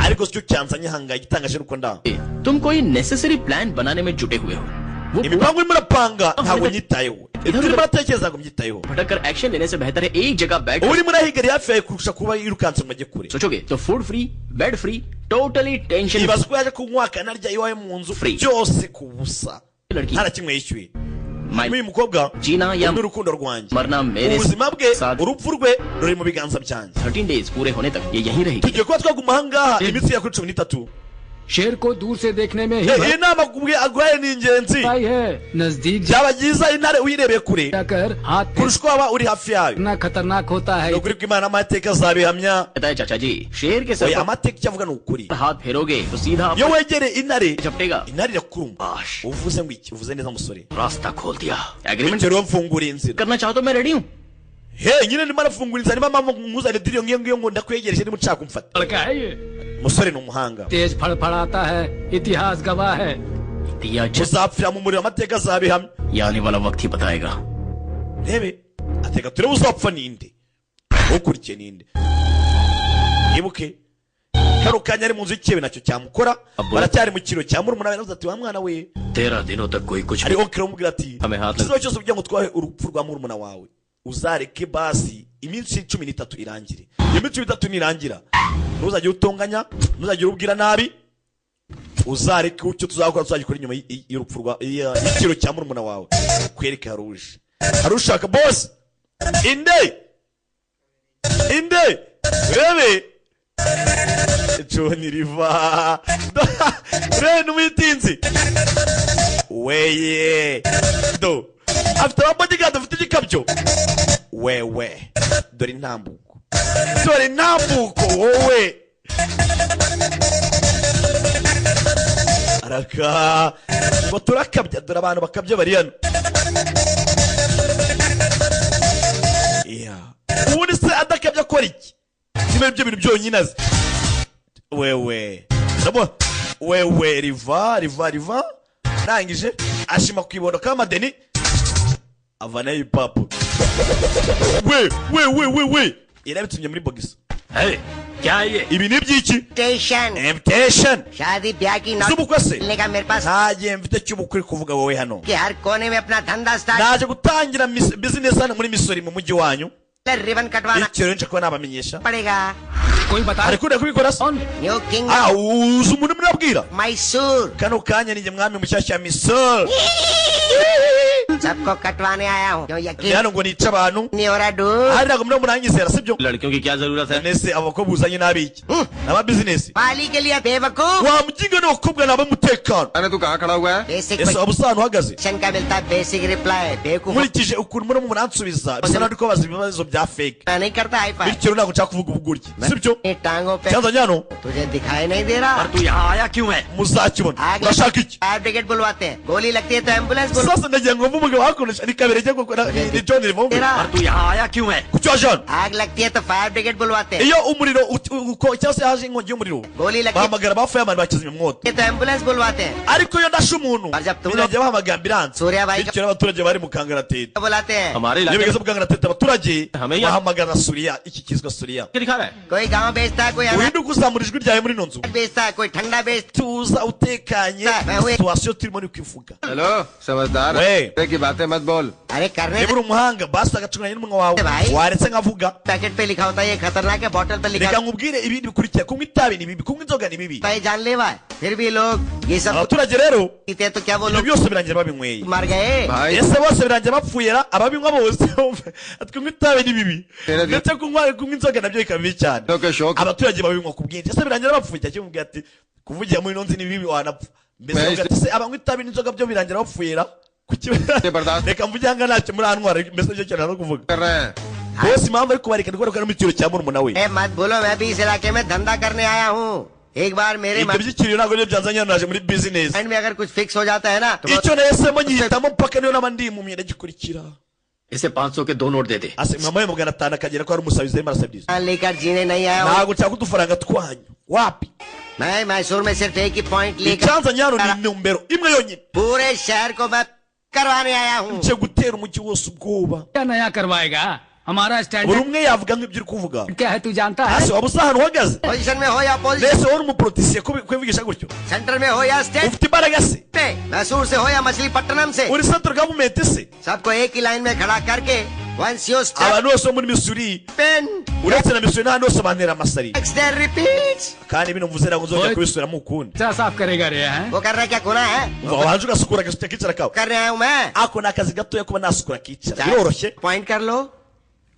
ariko sicyo cyanzanye hangaye igitangaje nuko ndaho तुम कोई नेसेसरी प्लान बनाने में जुटे हुए हो वो imipango urimo urapanga ntabwo nyitayeho ibyo urimo uratekereza ntabwo mbyitayeho भटक कर एक्शन लेने से बेहतर है एक जगह बैठ uba urimo urahigariye hafi yawe kurusha kuba yirukanse ngo ajye kure सोचोगे तो food free bed free totally tension ibaza ko yaje kunywa akanarya iwawe mu nzu Free. byose ku busa लड़की nta na kimwe yishyuye माई uyu mukobwa जीना या n'urukundo rwanjye मरना मेरे ubuzima bwe साथ urupfu rwe ruri mu biganza byanjye 13 days पूरे होने तक ये यहीं रहेगी tugiye kuba twaguma ahangaha iminsi ya kuri 13 शेर को दूर से देखने में ही iyi nama aguhaye ni ingenzi भाई है नजदीक byaba byiza intare uyirebeye kure जाकर हाथ kurusha uko waba uri hafi yayo इतना खतरनाक होता है ni ukuri kw'imana amateka azabihamya कहता है चाचा जी शेर के सर oya पर amateka icyo avuga ni ukuri हाथ फेरोगे तो सीधा iyo wegereye intare झपटेगा intare irakuruma आश uvuze ngo iki uvuze neza musore रास्ता खोल दिया agreement bityo rero mfunguriye inzira करना चाहो तो मैं रेडी हूँ he nyine ndimo arafungura inzira niba mama nkuzane diriyo ngiyo ngiyo ngo ndakwegereje niba ushaka kumfata लड़का है ये umusore ni umuhanga तेज फड़फड़ाता है इतिहास गवाह है दिया जस uzapfira mu muriro amateka azabihamya ये आने वाला वक्त ही बताएगा rebe ateka turebe uzapfa ninde ukurikiye ninde yibuke kano kanya ari mu nzu y'ikebe nacyo cyamukora baracyari mu kiro cya murumuna we navuze ati wa mwana we 13 दिनों तक कोई कुछ ariko kire umubwira ati Hame hafi. ikibazo cyose kugira ngo twahe urupfu rwa murumuna wawe uzareke basi iminsi 13 irangire iyo minsi 13 nirangira ntuzajye utonganya ntuzajye ubwira nabi uzareke icyo tuzakora tuzagikora inyuma y'urupfu rwa ikiro cya murumuna wawe kwereke haruje harushaka boss inde rebe John Riva Ren witinzi weye do afite ababodyguard afite igikabyo wewe dore intambuko wowe araka ngo turakabya dore abantu bakabya bari hano ubundi se adakabya akora iki kimwe ibyo bintu byonyine azi wewe riva nangije ashima kwibondo k'amadeni avanayo ipapu we irabitumye muri bogisi है क्या ये ibi ni byiki invitation शादी ब्याह की z'ubukwe se मिलने का मेरे पास nta gihe mfite cy'ubukwe kuvuga wowe hano कि हर कोने में अपना धंधा start naje gutangira business hano muri misori mu mujyi wanyu ribbon कटवाना icyo rero nje kuba nabamenyesha पड़ेगा कोई बता ariko uri kubikora se new king uzi umuntu murabwira Mysore kano kanya ni mwami mushyashya misori सबको कटवाने आया हूँ क्यों ni यकीन hano ngo nice abantu नहीं हो रहा dude hari ntabwo muri muranyizera sibyo लड़कियों की क्या जरूरत है nese abakobwa uzanye n'abiki n'aba business पाली के लिए बेवकूफ wa muginga n'abakobwa n'abamutekano अरे तू कहाँ खड़ा हुआ है? Basic ese waba usa ahantu uhagaze question का मिलता है बेसिक रिप्लाई बेवकूफ nkurikije ukuntu murimo muransubiza bisa naho ndi kubabaza ibibazo bya fake मैं नहीं करता hi fi bityo ntabwo nshaka kuvuga ubuguryi sibyo टांगों पे cyanzanye hano तुझे दिखाई नहीं दे रहा तू यहाँ आया क्यों है muzakibona आग urashaka iki फायर ब्रिगेड बुलवाते हैं गोली लगती है तो एम्बुलेंस बुलवा sasa ndagira ngo mve umugabo hakoresha ni kabiri ajya gukora ni John Rivombe तेरा तू यहाँ आया क्यों है ku cyo hano आग लगती है तो फायर ब्रिगेड बुलवाते हैं iyo umuriro cyangwa se haje inkongi y'umuriro गोली लगती bahamagara ba fireman bakizimya umwotsi है तो एम्बुलेंस बुलवाते हैं ariko iyo ndashe umuntu Barjab tu birajya bahamagara ambulance Surya भाई bityo abaturage bari mu kangaratete को बुलाते हैं हमारे iyo इलाके bigeze mu kangaratete abaturage Hame ya- bahamagara suriya iki kizwa suriya में दिखा रहा है कोई गांव बेचता है कोई अनाज uhinduka uzamura ijwi ryawe muri ino nzu बेचता है कोई ठंडा बेचता tuza utekanye situwasiyo turimo ni kwivuga hello समझदार वे। तरह की बातें मत बोल है अरे करने niba uri umuhanga basi agacunganya n'umunwa wawe भाई। waretse nkavuga पैकेट पे लिखा होता है ये खतरनाक है बोतल पे लिखा reka nkubwire ibindi bikurikira kunywa itabi ni bibi kunywa inzoga ni bibi होता है जानलेवा है फिर भी लोग ये सब abaturage rero पीते हैं तो क्या वो ibyo लोग byose birangira babinyweye मर गए भाई ese bose birangira bapfuye ra ababinywa bose kunywa itabi ni bibi Rero- ndetse kunywa inzoga nabyo bikaba bibi cyane Nzoga shoka. abaturage babinywa ku bwinshi ese birangira bapfuye cyangwa kimubwira ati kuvugira muri ino nzi ni bibi wanapfa mbese Mbese- bavuga ati se abanywa itabi n'inzoga byo birangira bapfuye ra kuki bardasht- reka mvuge hanga ntacyo muri antwara mbese nicyo kintu no kuvuga कर रहे हैं bose impamvu ari kubareka ni kubera ko ari mu cyiciro cya murumuna we ए मत बोलो मैं भी इस इलाके में धंधा करने आया हूँ एक बार मेरे ibyo by'ikiriyo ntabwo nibyo byanzanye hano naje muri business mind में अगर कुछ फिक्स हो जाता है ना तो icyo nahisemo nyihitamo mpaka niyo naba ndimumye ndagikurikira इसे 500 के 2 नोट देते ase mwamuhaye magana atanu akagera ko ari umusabizi arimo arasabiriza मान लेकर जीने नहीं आया हूँ ntabwo nshaka udufaranga twanyu wapi मैं मैसूर में सिर्फ एक ही पॉइंट लेकर icyanzanye hano ni intumbero imwe yonyine पूरे शहर को मैं करवाने आया हूँ nje gutera umujyi wose ubwoba क्या नया करवाएगा हमारा buri standard umwe yavuga nk'ibyo uri kuvuga क्या है तू जानता है ase waba usa ahantu uhagaze position में हो या position mbese wowe uri umuporotisiye kubivugisha gutyo centre में हो या स्टेट ufite imbaraga se पे मैसूर से हो या मछलीपट्टनम से uri central government se सबको एक ही लाइन में खड़ा करके once you step abantu bose bo muri misuri pen uretse na misuri n'ahandi hose bantera amasari next day repeats kandi bino mvuze ntabwo nzongera Oye. kubisubiramo ukundi क्या साफ करेगा रे हैं वो कर रहा है क्या गुनाह है umva wanje ugasukura agasutse kicara kawe कर रहा हूँ मैं ako ni akazi gatoya kuba nasukura kicara biroroshye point कर लो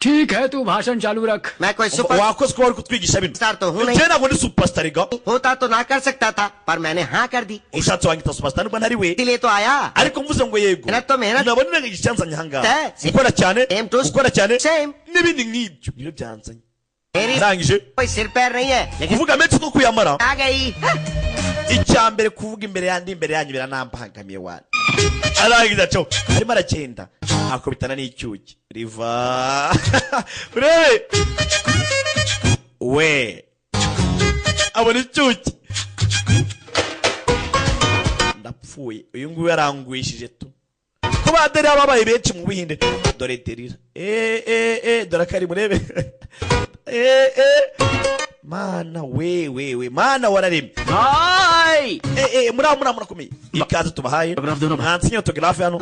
ठीक है तू भाषण चालू रख मैं कोई super wakoze kuba wari kutwigisha bino star तो हूँ नहीं njye ntabwo ndi superstar ga होता तो ना कर सकता था पर मैंने हाँ कर दी ushatse wanyita superstar nubwo ntari we इसीलिए तो आया ariko mvuze ngo yego मेहनत तो मेहनत nabona icyanzanye ahangaha Eh, gukora cyane same to gukora cyane same n'ibindi nk'ibyo nibyo byanzanye मेरी arangije कोई सिर पैर नहीं है लेकिन kuvuga menshi two kuyamara आ गई icya mbere kuvuga imbere yandi imbere yanyu biranambangamiye wani arangiza cyo arimo aragenda akubitana n'icyuki riva urebe we abona icyuki ndapfuye uyu nguyu yarangwishije tu ko baderi babaye benshi mu Buhinde dore derira dore akari murebe mana we mana wararemye भाई murakomeye ikaze tubahaye Autograph dona ba. ntansinya autograph hano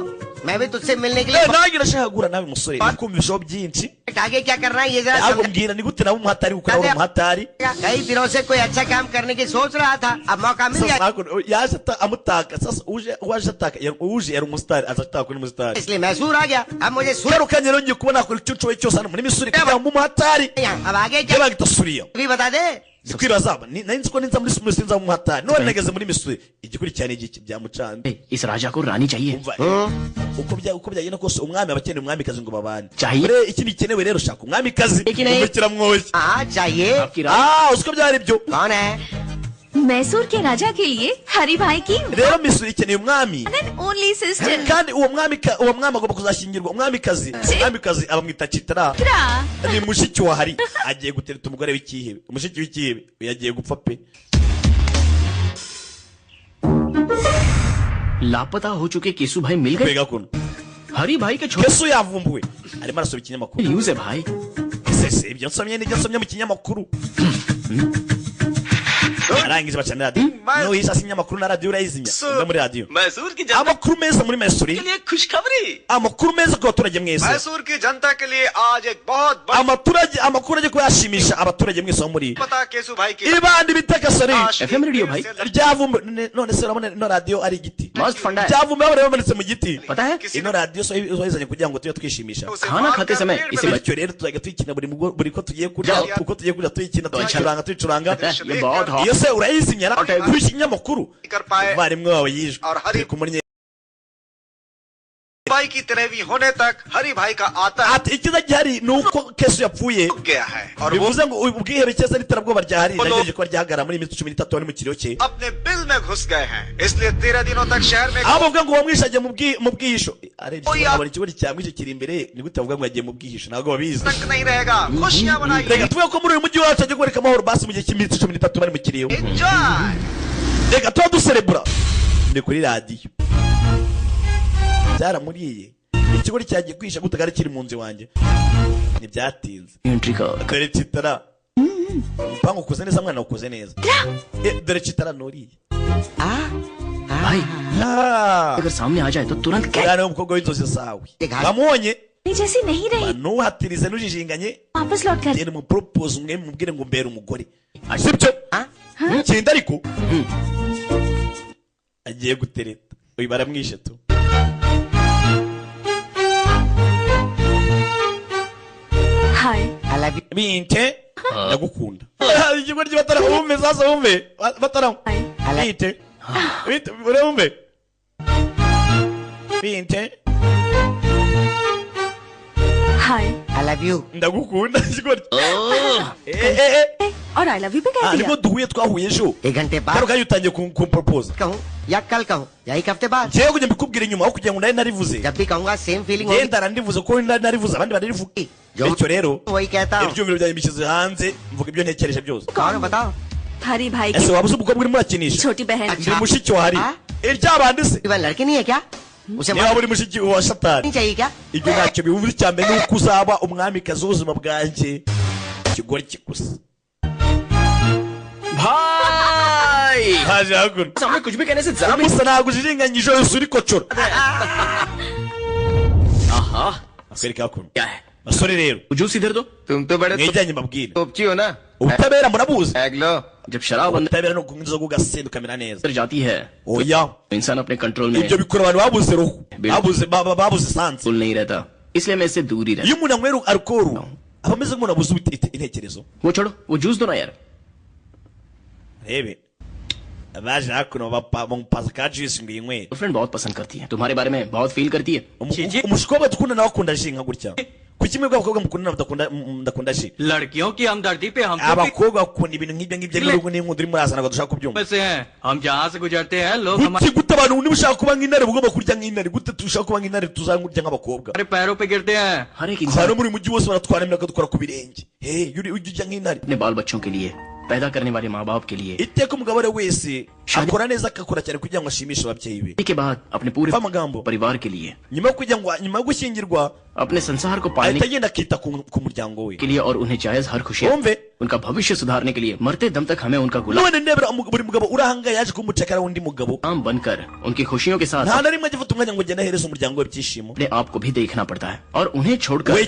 मैं भी तुझसे मिलने के लिए nanjye ndashaka guhura nawe musore kumva ibishobo byinshi आगे क्या करना है ये जरा ntabwo समझ mbwira ni gute nawe umuhatari gukora uri umuhatari कई दिनों से कोई अच्छा काम करने की सोच रहा था अब मौका मिल sasa गया ntabwo yaje amutaka sasa uwaje ataka uje yari umusitari aza ataka uri umusitari इसलिए मैसूर आ गया अब मुझे सुर garukanye rero ngiye kubona akora icyo nshoboye cyose hano muri misuri kugira ngo umuhatari अब आगे क्या yabagita suriya भी बता दे Zikwibaza nari nzi ko ninza muri Missouri sinza mu hatari none nageze muri Missouri igikurikirana igiki byamucanze. इस राजा को रानी चाहिए. uko byagenda kose umwami abakeneye umwamikazi ngo babane. चाहिए. Ure iki bikenewe rero shaka umwamikazi umukira mwoshye. हाँ चाहिए. आपकी रानी. Uziko byari byo. कौन है? मैसूर के राजा के लिए हरी भाई की Rero Missouri ikeneye umwami. Only sister Kandi uwo mwami agomba kuzashingirwa umwamikazi abamwita Chitra. Ni mushiki wa Hari agiye gutereta umugore w'ikihebe. Umushiki w'ikihebe yagiye gupfa pe. लापता हो चुके केसु भाई मिल गए. Kwega kuno. हरी भाई के छोटे Kesu yavumbuwe. Arimo arasoma ikinyamakuru. News है भाई. Ese ibyo nsomye mu kinyamakuru. Arangije bacana radio. No yisa sinyamakuru na radio urayizimya. Unda muri radio. Mysore की जनता Amakuru meza muri Missouri. के लिए खुशखबरी. Amakuru meza ku baturage mwese. Mysore की जनता के लिए आज एक बहुत बड़ा Amakuru aje kuyashimisha abaturage mwese bo muri. पता केसु भाई की Ibandi bitaka sari. FM radio भाई. Ryavumbuwe none se urabona no radio ari igiti. मस्त फंडा है. Ryavumbuwe bari bamanitse mu giti. पता है Ino radio so izanye kugira ngo tujye twishimisha. खाना खाते समय इसे Bityo rero tuzajya tuyikina buri ko tugiye kurya uko tugiye kurya tuyikina tuyicuranga. ये बहुत hot. Iyo se urayizimya kuri ikinyamakuru. कर पाए Barimwe wawe yijwe. और हरी Kumurye भाई की तरह होने तक हरी भाई का आता है ati ikiza gihari nuko Kesu yapfuye. गया है और वो Bivuze ngo ubwihebe cyese n'iterabwoba ryahari nageje ko ryahagara muri iminsi 13 wari mu kiriyo cye. अपने बिल में घुस गए हैं इसलिए 13 दिनों तक शहर में Abo bavuga ngo wamwishaje mu bwihisho. Abari kibori cyamwishe kiri imbere ni gute bavuga ngo yagiye mu bwihisho ntago babizi. तक नहीं रहेगा खुशियां Reka मनाइए tuvuge ko muri uyu mujyi wacu agiye kubereka amahoro basi mu gihe cy'iminsi 13 bari mu kiriyo. Enjoy Reka tuba duserebura. Ni kuri radio. Byaramuriye. Ikigo cyagiye kwisha gutagara kiri mu nzu wanjye. Ntibyatinze. Entry का Dore Chitara. Pango ukoze neza mwana ukoze neza. Dore Chitara noriye. भाई अगर सामने आ जाए तो तुरंत क्या. Kandi umukobwa w'inzozi zawe. Ega. Bamubonye जैसी नहीं रही nuhatirize nujijinganye. वापस लौट कर Yene mu propose umwe mubwire ngo mbere umugore. Sibyo? Kinda ariko. Agiye gutereta. Uyu baramwishe tu. Hi I love you. Binte ndagukunda. Ikigo cy'abatara bumve sasa bumve. Batara. Binte. Binte bumve. Binte hi I love you. ndagukunda ikigo. और I love you भी कह दिया Nibwo duhuye twahuye ejo. 1 घंटे Karo बाद kayo utangiye kumpropose. कहूँ या कल कहूँ या एक हफ्ते बाद Jewe kujya mbikubwira inyuma aho kugira ngo ndari narivuze. जब भी कहूँगा सेम फीलिंग होगी. Genda narivuze ko ndari narivuze abandi barivuga. जो Bityo rero वही कहता हूँ. ibyumviro byanjye bishyize hanze mvuga ibyo ntekereje byose. कौन है बताओ. हरी भाई Ese की waba uzi umukobwa urimo urakinisha? छोटी बहन अच्छा. Ni mushiki wa Hari. Iryabandi se? वह लड़की नहीं है क्या? उसे Niba uri mushiki wa Satani. नहीं चाहिए क्या? Ibyo ntacyo bivuze cyane nuko uzaba umwamikazi w'ubuzima bwanjye. Ikigori kigusa. भाई Haje hakuno. सामने कुछ भी कहने से जरा भी. Musa ntabwo ujijinganyije yose uri kocora. आहा Akwereka hakuno. क्या है. Basore rero. जूस इधर दो. तुम तो बड़े Mwijyanye mbabwire. तोपची हो ना Ubutabera murabuzi. एगलो जब शराब अंदर Ubutabera no kunywa inzoga ugasinda ukamera neza. जाती है Oya. तो इंसान अपने कंट्रोल में Ibyo bikora abantu babuze roho. Babuze sanse. Full नहीं रहता. इसलिए मैं इससे दूर ही रहता. Iyo umuntu anywera alcohol aba ameze nk'umuntu abuze intekerezo. वो छोड़ो वो जूस दो ना यार. Rebe. Baje hakuno bamupaza ka juice ngo yinywe. Friend बहुत पसंद करती है तुम्हारे बारे में बहुत फील करती है. Umushikoba dukunda nawe akunda ji nka gutya. Kuki mwebwe abakobwa mukunda ndakunda ji? लड़कियों की हमदर्दी पे हम Abakobwa bakunda ibintu nk'ibyo n'urugo n'inkundo uri murazana ngo dushaka kubyumva. से हैं हम जहाँ से गुजरते हैं लोग Kuki gute abantu niba ushaka kuba nk'intare ugomba kurya nk'intare gute tushaka kuba nk'intare tuzangurya nk'abakobwa. हमारे पैरों पे गिरते हैं. हर एक Hano इंसान muri mujyi wose baratwara imyaka dukora ku birenge. Ujya urya nk'intare. अपने बाल बच्चों के लिए पैदा करने वाले माँ बाप के लिए Iteka umugabo ari wese akora neza akakora cyane kugira ngo ashimishe ababyeyi be. के बाद अपने पूरे Fa amagambo. परिवार के लिए Nyuma yo gushyingirwa अपने संसार को पालने ahita agenda akita ku muryango we. के लिए और उन्हें जायज हर खुशी Wumve. उनका भविष्य सुधारने के लिए मरते दम तक हमें उनका गुलाम None ndebera buri mugabo urahanga yaje kumucakara undi mugabo. बनकर उनकी खुशियों के साथ Nta na rimwe agifata umwanya ngo agende ahereze umuryango we ibyishimo. अपने आप को भी देखना पड़ता है और उन्हें We छोड़कर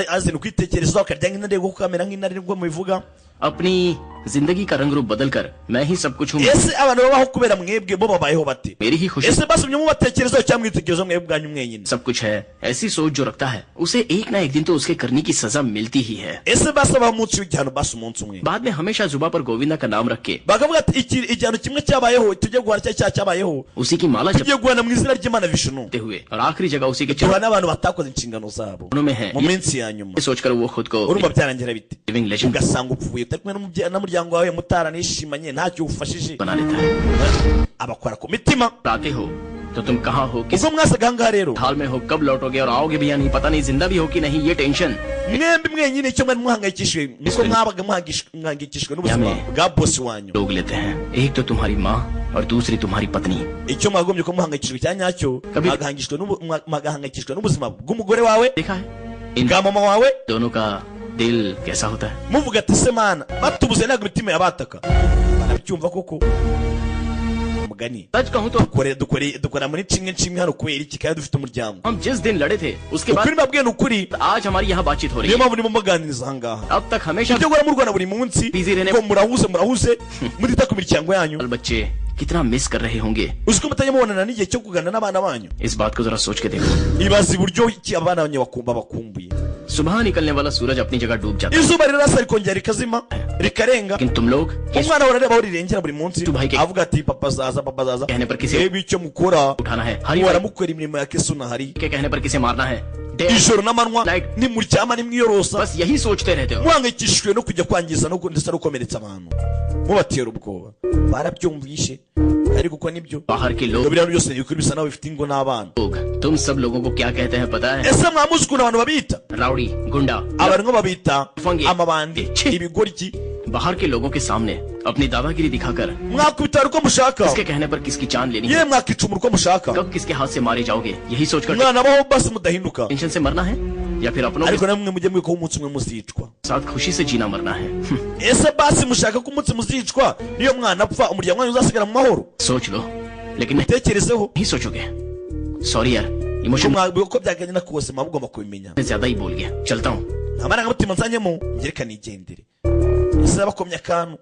azina ukwitekerezaho akarya nk'intare kuko kamera nk'intare nibwo mubivuga. अपनी जिंदगी का रंग रूप बदलकर मैं ही सब कुछ हूँ। ese abantu babaho kubera mwebwe bo babayeho bate? मेरी ही खुशी ese basomye mu batekerezo cyangwa mwitekerezo mwebwe bwanyu mwenyine? सब कुछ है। ऐसी सोच जो रखता है उसे एक ना एक दिन तो उसके करने की सजा मिलती ही है। ese basaba umunsi w'igihano basi umunsi umwe बाद में हमेशा जुबा पर गोविंदा का नाम रख के bakavuga ati igihano kimwe cyabayeho tujye guhana cya cyabayeho उसी की माला tujye guhana mu izina ry'Imana Vishnu जपते हुए और आखिरी जगह उसी के tuhana चरणों n'abantu batakoze inshingano zabo में है। mu minsi ya nyuma ये सोचकर वो खुद को urumva byarangira biti living legend ugasanga upfuye utari kumwe n'umuryango wawe mutaranishimanye ntacyo ufashije बना लेता है। abakora ku mitima आते हो तो तुम कहाँ हो, किस ubwo mwasaga ahangaha rero हाल में हो, कब लौटोगे और आओगे भी या नहीं पता नहीं, जिंदा भी हो कि नहीं, ये tension mwembi mwenyine icyo mwari muhangayikishijwe niko mwabaga muhangayikishijwe n'ubuzima bwa bosi wanyu लोग लेते हैं। एक तो तुम्हारी माँ और दूसरी तुम्हारी पत्नी। icyo mwagombye ko muhangayikishijwe cya nyacyo mwagahangayikishijwe n'ubuzima bw'umugore wawe देखा है इन bwa mama wawe दोनों का दिल कैसा होता है। muvuga ati se mana batubuze ntabwo imitima yabataka barabyumva koko umugani सच कहूँ तो dukora muri kimwe hano kubera iki kandi dufite umuryango हम जिस दिन लड़े थे उसके बाद ukuri mbabwiye ni ukuri आज हमारी यहाँ बातचीत हो रही niyo है। mpamvu ndimo muganiriza ahangaha अब तक हमेशा ibyo gukora murwana buri munsi Busy रहने- ko murahuze mutita ku miryango yanyu बाल बच्चे कितना मिस कर रहे होंगे। uzi ko mutajya mubonana n'igihe cyo kuganira n'abana banyu इस बात को जरा सोच के देखो। ibaza uburyo iki abana banyu bakumbuye सुबह निकलने वाला सूरज अपनी जगह डूब जाता है, izuba rirasa rikongera rikazima rikarenga लेकिन तुम लोग किस umwana urareba aho rirengera buri munsi Tubahe ke- avuga ati papa azaza कहने पर किसे reba icyo mukora उठाना है, हरी muhora mukora imirimo ya kesu nahari के कहने पर किसे मारना है, Day- ijoro n'amanywa Like- nimuryama nimwiyorosa बस यही सोचते रहते हो। muhangayikishijwe no kujya kwangiza no ndetse no gukomeretsa abantu mubatera ubwoba barabyumvishe ariko uko nibyo बाहर के लोग biriya byose bikuri bisa naho bifite ingo n'abana तुम सब लोगों को क्या कहते हैं पता है? ese mwamuzi ukuntu abantu babita rowdy, गुंडा। abantu ngo babita Fungi. amabandi Chi. ibigoryi बाहर के लोगों के सामने अपनी दादागिरी दिखाकर mwakubitara uko mushaka किसके कहने पर किसकी जान लेनी है, yewe mwakicumura uko mushaka कब किसके हाथ से मारे जाओगे, यही सोचकर mwana baho basi mudahinduka tension से मरना है या फिर अपनों के ariko namwe mujye mwiko umunsi umwe muzicwa साथ खुशी से जीना मरना है। ese basi mushaka ko umunsi muzicwa niyo mwana apfa umuryango wanyu uzasigara mu mahoro सोच लो लेकिन नहीं tekerezeho सोचोगे। सॉरी यार, ko emotion mwabwiwe ko byagenda kose muba mugomba kubimenya में ज्यादा ही बोल गया, चलता हूँ। nta marangamutima nzanyemo ngereka nigendere ese bakomye akantu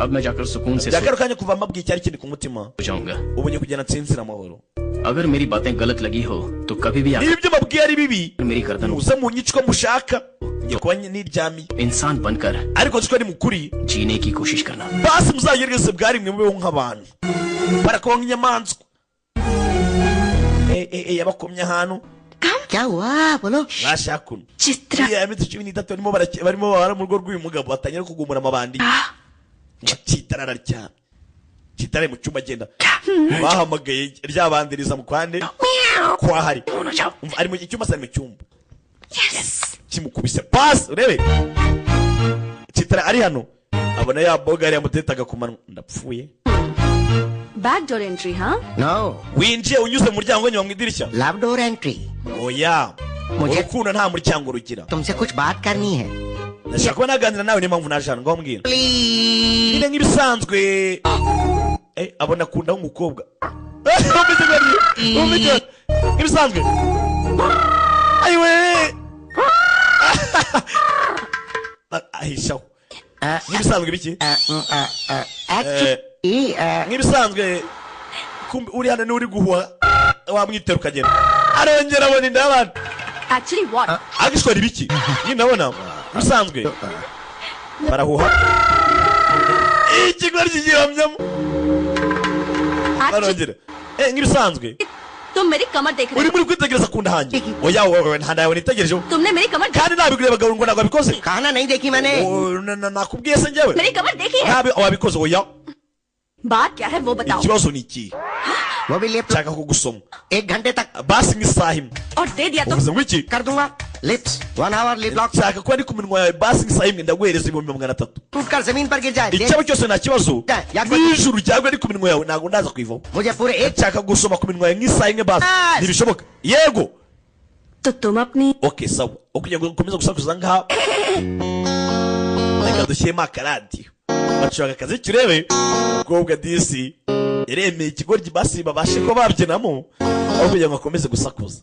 अब मैं जाकर सुकून से byakaro kanya kuva mabwiye icyari kindi ku mutima सो जाऊंगा। ubu nye kugenda nsinzira amahoro अगर मेरी बातें गलत लगी हो तो कभी भी niba ibyo mabwiye ari bibi मेरी गर्दन muze munyicwa mushaka ngiye kuba niryamiye इंसान बनकर ariko nzi ko ari mukuri जीने की कोशिश करना। basi muzagerageze bwari mwe mubeho nk'abantu barakuba nk'inyamaswa yabakomye ahantu क्या हुआ बोलो। bashaka uno Chitra iya minsi 13 barimo babara mu rugo rw'uyu mugabo batangira kugumura amabandi kitarara cyane kitare mu cyumba agenda bahamagaye ryabandiriza mu kwande kwa hari ari mu cyumba sari mu cyumba kimukubise pass urebe kitare ari hano abona ya boga ari yamutetaga ku manwa ndapfuye back door entry हाँ no winjiye unyuze mu muryango nyuma mu idirishya love door entry. oya Mujye- urukundo nta muryango rugira तुमसे कुछ बात करनी है ndashaka kuba naganira nawe niyo mpamvu naje hano ngaho mbwira please. nyine nk'ibisanzwe abona akunda nk'umukobwa nk'ibisanzwe ayiwe ahishaho nk'ibisanzwe biki nk'ibisanzwe uri hano n'uri guhuha wamwitera ukagenda arongera abona inda y'abandi actually what agishwara ibiki nyine ndabona nk'ibisanzwe barahuha ikigori kigihamyamo barongera nk'ibisanzwe तुम मेरी कमर देख रहे uri हो muri kwitegereza ku nda hanjye oya wowe nta ndawe nitegerejeho तुमने मेरी कमर kandi nabigurebaga ngo ntabwo wabikoze कहना नहीं देखी मैंने। nakubwiye se njyewe मेरी कमर देखी है ntabwo wabikoze oya बात क्या है वो बताओ ikibazo ni iki वो भी लिप nshaka kugusoma 1 घंटे तक basi nk'isaha imwe और दे दिया तो uvuze ngo iki कर दूंगा। Lips 1 hour lip lock nshaka kuba ndi ku minwa yawe basi nk'isaha imwe ndaguhereza 300 टूट कर जमीन पर गिर जाए। icyaba cyose nta kibazo Yakoze- n'ijuru ryagwa ari ku minwa yawe ntabwo ndaza kuyivaho मुझे पूरे 1 nshaka gusoma ku minwa yawe nk'isaha imwe basi Yes. ntibishoboka yego तो तुम अपनी okay sawa ukugira ngo ukomeze gusakuza ngaha reka dushyiremo akaradiyo bacuranga akazi kirebe umukobwa disi yaremeye ikigoryi basi babashe ko babyinamo aho kugira ngo akomeze gusakuza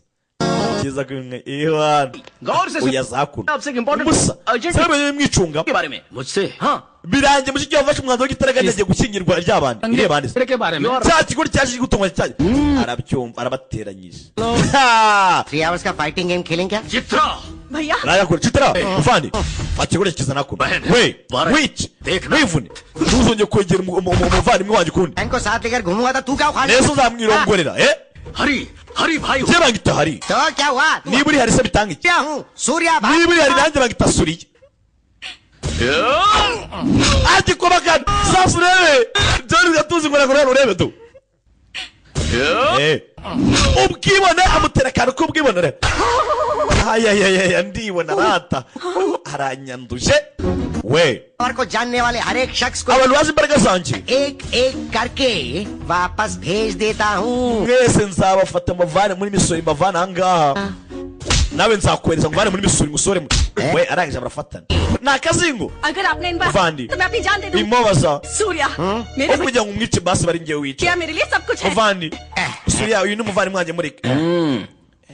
kiza kumwe Iwan गौर से oya zakuna आपसे एक important musa urgent sabe mwicunga के बारे में मुझसे हाँ birangiye mushiki wafashe umwanzuro w'igitaraganya agiye gushyingirwa ry'abandi irebane तेरे के बारे में cya kigori cyaje gutungwa cyane arabyumva arabateranyije 3 hours का फाइटिंग गेम खेलें क्या? चित्रा भैया raya kure chitara muvandi akigori kiza nakuna Bahene. we Bara. wici Dekna. wivune ntuzongeye kwegera umuvandimwe wanjye ukundi बहन को साथ लेकर घूमूंगा तो तू क्या उखाड़ neza uzamwirongorera हरी हरी भाई हो njye bangita hari तो क्या हुआ? niba uri hari se bitanga iki क्या हूँ सूर्या भाई niba uri hari nanjye bangita suriye agikoma kandi sasa urebe byari byatuzi ngo nakorera urebe tu ubwibone amutera akantu k'ubwibonere ayayayaya ndibona rata aranyanduje we और को जानने वाले हर एक शख्स को abantu bazi imbaraga zanjye एक एक करके वापस भेज देता हूँ. mwese nzabafata muvane muri misori mbavane ahangaha nawe nzakohereza muvane muri misori musore we arangije barafatana ni akazingo अगर आपने इन बार Vandi. तो मैं अपनी जान दे दूं imobaza सूर्या मेरे aho kugira ngo umwice basi bari ngewe wice क्या मेरे लिए सब कुछ है muvandi suriya uyu ni umuvandimwe wanjye muri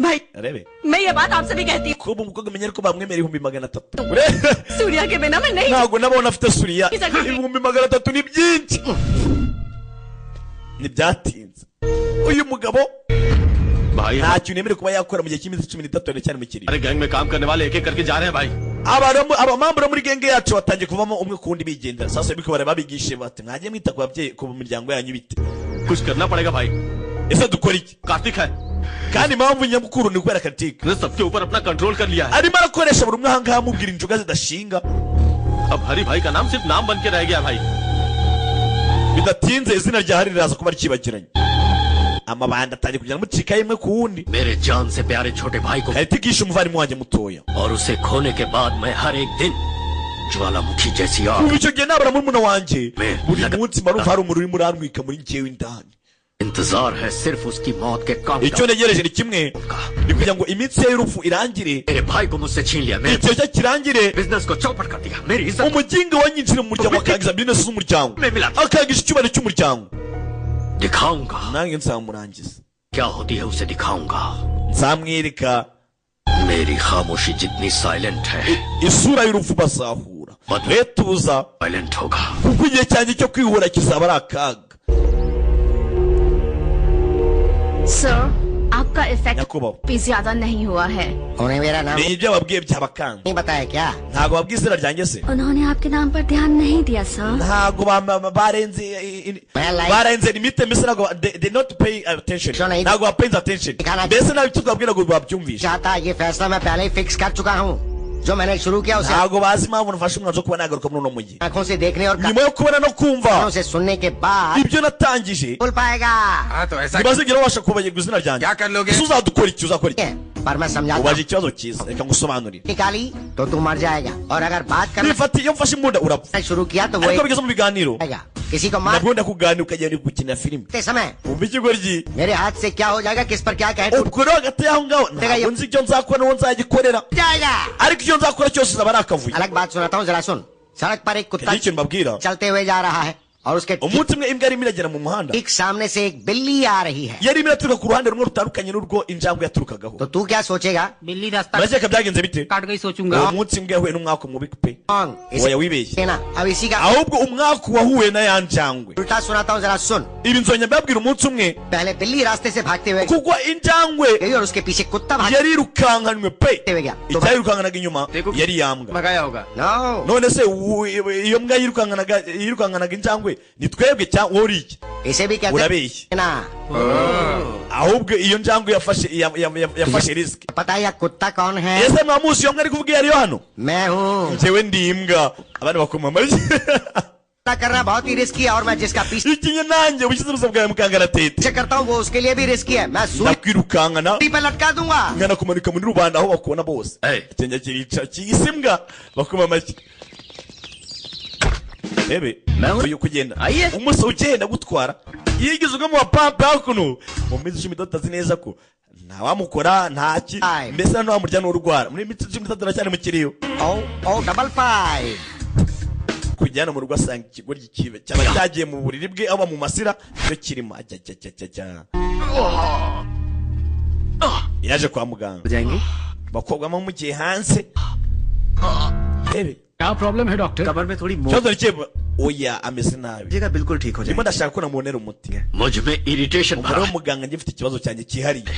भाई arebe मैं ये बात आपसे भी कहती हूँ kuba umukobwa amenya ko bamwemerera 300 सूर्या के बिना मैं नहीं ntabwo nabona afite suriya 300 ni byinshi ntibyatinze uyu mugabo भाई nta kintu yemerewe kuba yakora mu gihe cy'iminsi 13 ari cyane mu kiriro हमारे गैंग में काम करने वाले एक एक करके जा रहे हैं भाई abamambura muri genge yacu batangiye kuvamo umwe ku wundi bigendera sasa biko bare babigishe bati mwajye mwita ku babyeyi ku miryango yanyu bite कुछ करना पड़ेगा भाई ese dukora iki कार्तिक है kandi impamvu nyamukuru ni kubera Kartika ने सबके ऊपर अपना कंट्रोल कर लिया है arimo arakoresha buri umwe ahangaha amubwira injuga zidashinga अब हरी भाई का नाम सिर्फ नाम बन के रह गया भाई bidatinze izina rya hari riraza kuba rikibagiranye amabanda atangiye kugenda mucika imwe ku wundi मेरे जान से प्यारे छोटे भाई को Kartika yishe umuvandimwe wanjye mutoya और उसे खोने के बाद मैं हर एक दिन ज्वालामुखी जैसी आग kuva icyo gihe nabura murumuna wanjye Me. buri munsi marumva hari umuriro urimo urantwika muri njyewe indani इंतजार है सिर्फ उसकी मौत के काम icyo का ntegereje ni kimwe ni kugira ngo iminsi ye y'urupfu irangire मेरे भाई को मुझसे छीन लिया मेरे igihe cye kirangire बिजनेस को चौपट कर दिया मेरी इज्जत umuginga wanyinjira mu muryango akangiza bizinesi z'umuryango akangisha icyubahiro cy'umuryango दिखाऊंगा nange nzamurangiza क्या होती है उसे दिखाऊंगा nzamwereka मेरी खामोशी जितनी साइलेंट है isura y'urupfu bazahura we tuza silent होगा kuko igihe cyanjye cyo kwihura kizaba ari akaga sir आपका इफेक्ट nyakubahwa भी ज्यादा नहीं हुआ है उन्हें मेरा नाम ni ibyo babwiye by'abakanga नहीं बताया क्या? ntabwo babwiye izina ryanjye se उन्होंने आपके नाम पर ध्यान नहीं दिया sir ntabwo barenze barenze limite mbese ntabwo they not pay attention Sure, नहीं. ntabwo bapenze attention दिखाना- mbese ntabwo icyo twabwira ngo babyumvishe चाहता ये फैसला मैं पहले ही फिक्स कर चुका हूँ. जो मैंने शुरू किया उसे ntabwo bazi impamvu nafashe umwanzuro wo kuba nagaruka muri uno mujyi आंखों से देखने और nyuma yo kubona no kumva कानों से सुनने के बाद ibyo natangije बोल पाएगा. हाँ तो ऐसा ntibazigera babasha kubagirwa izina ryanjye क्या कर लोगे? ese uzadukora iki uzakora iki पर मैं समझाता ubaje हूँ. ikibazo cyiza reka ngusobanurire निकाली तो तू मर जाएगा और अगर बात करना nifata iyo mfashe imbunda urapfa शुरू किया तो वो ariko bigeze mu biganiro आएगा. किसी को मार nabwo ndakuganira ukagenda uri gukinira filime ते समय umva ikigoryi मेरे हाथ से क्या हो जाएगा, किस पर क्या कहे टूट ubwo rero hagati y'aho ngaho ntabwo nzi icyo nzakora n'uwo nzagikorera जाएगा. ariko icyo nzakora cyose uzaba ari akavuyo अलग बात सुनाता हूँ, जरा सुन. सड़क पर एक कुत्ता hari ikintu mbabwira चलते हुए जा रहा है और उसके umunsi umwe imbwa yarimo iragera mu muhanda ठीक सामने से एक बिल्ली आ रही है. yari irimo iraturuka ku ruhande rumwe rutandukanye n'urwo injangwe yaturukagaho तो तू क्या सोचेगा? बिल्ली रास्ता murakeka byagenze bite काट गई सोचूंगा uwo munsi imbwa yahuye n'umwaku mubi pe कौन? oya wibeshye ना अब इसी का ahubwo umwaku wahuye na ya njangwe उल्टा सुनाता हूँ, जरा सुन. ibi nzongera mbabwira umunsi umwe पहले बिल्ली रास्ते से भागते हुए kuko injangwe गई और उसके पीछे कुत्ता भागते yari irukankanywe pe हुए गया. तो icyayirukankanaga inyuma देखो yari yambwa भगाया होगा no none se iyo mbwa yirukankanaga injangwe ni twebwe cyangwa uri iki इसे भी कहते urabeshye हैं ना. ahubwo iyo njangwe yafashe risike पता है या कुत्ता कौन है? ese mwamuzi iyo mbwa ari kuvuga iyo ariyo hano मैं हूँ. njyewe ndi imbwa abandi bakoma amashyi करना बहुत ही रिस्की है और मैं जिसका पीछे ikinye nanjye ubushyize ubuzima bwawe mukangaratete करता हूँ वो उसके लिए भी रिस्की है. मैं सूली ndakwirukankana पे लटका दूंगा. nkanakumanika muri rubanda aho bakubona bose Hey. ikenge kirica kiyise imbwa bakoma amashyi ebe uyu kugenda Aye. umunsi ugenda gutwara yigize umwe mu bapampe hakuno mu minsi 10 azi neza ko ntawamukora ntaki Aye. mbese nta wamurya n'urwara muri minsi 10 aracyari mu kiriyo O double 5 kujyana mu rugo asanga ikigoryi kibe cyaba cyagiye mu buriri bwe aba mu masira cyo kirimo ajya yaje kwa muganga जाएंगे bakobwa mu gihe hanze rebe क्या प्रॉब्लम है डॉक्टर? कमर में थोड़ी मोच cyozo rike oya ameze nabi जगह बिल्कुल ठीक हो ndimo जाएगी ndashaka ko namubonera umuti मुझ में इरिटेशन umugore भरा है w'umuganga ngifite ikibazo cyanjye cyihariye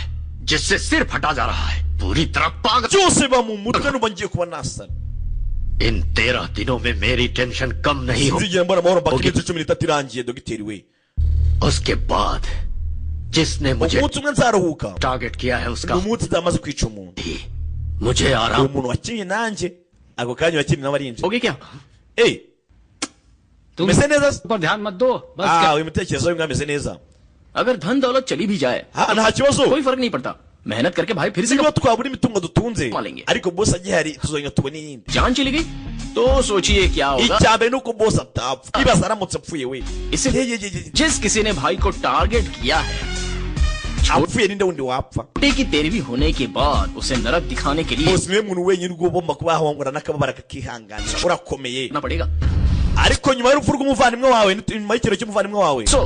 जिससे सिर फटा जा रहा है पूरी तरह पागल byose ba mu mutwe numva ngiye kuba nasara इन 13 दिनों में मेरी टेंशन कम नहीं हो sinzigera mbona amahoro mpaka Okay. iminsi 13 irangiye dogiteri we उसके बाद जिसने मुझे umunsi umwe nzaruhuka टारगेट किया है उसका ni umunsi nzamaze kwica umuntu ही मुझे uwo आराम muntu wakinnye nanjye ako kanya wakinnye nawe arinjye होगी क्या eh तुम umeze neza se? पर ध्यान मत दो बस ah uyu mutekerezo w'imwe ameze neza अगर धन दौलत चली भी जाए ha nta kibazo कोई फर्क नहीं पड़ता मेहनत करके भाई फिर से niba twabura imitungo dutunze Malinge. ariko boss agihari tuzongera tubone iyindi जान चली गई तो सोचिए क्या होगा icya mbere ni uko boss atapfa ibaza aramutse apfuye we इससे Ye, ye, ye, ye. जिस किसी ने भाई को टारगेट किया है apfuye ninde wundi wapfa छोटे की तेरहवीं होने के बाद उसे नरक दिखाने के लिए boss niwe muntu wenyine ugomba kuba wahongora n'akababara kakihanganira urakomeye करना पड़ेगा ariko nyuma y'urupfu rw'umuvandimwe wawe nyuma y'ikiro cy'umuvandimwe wawe so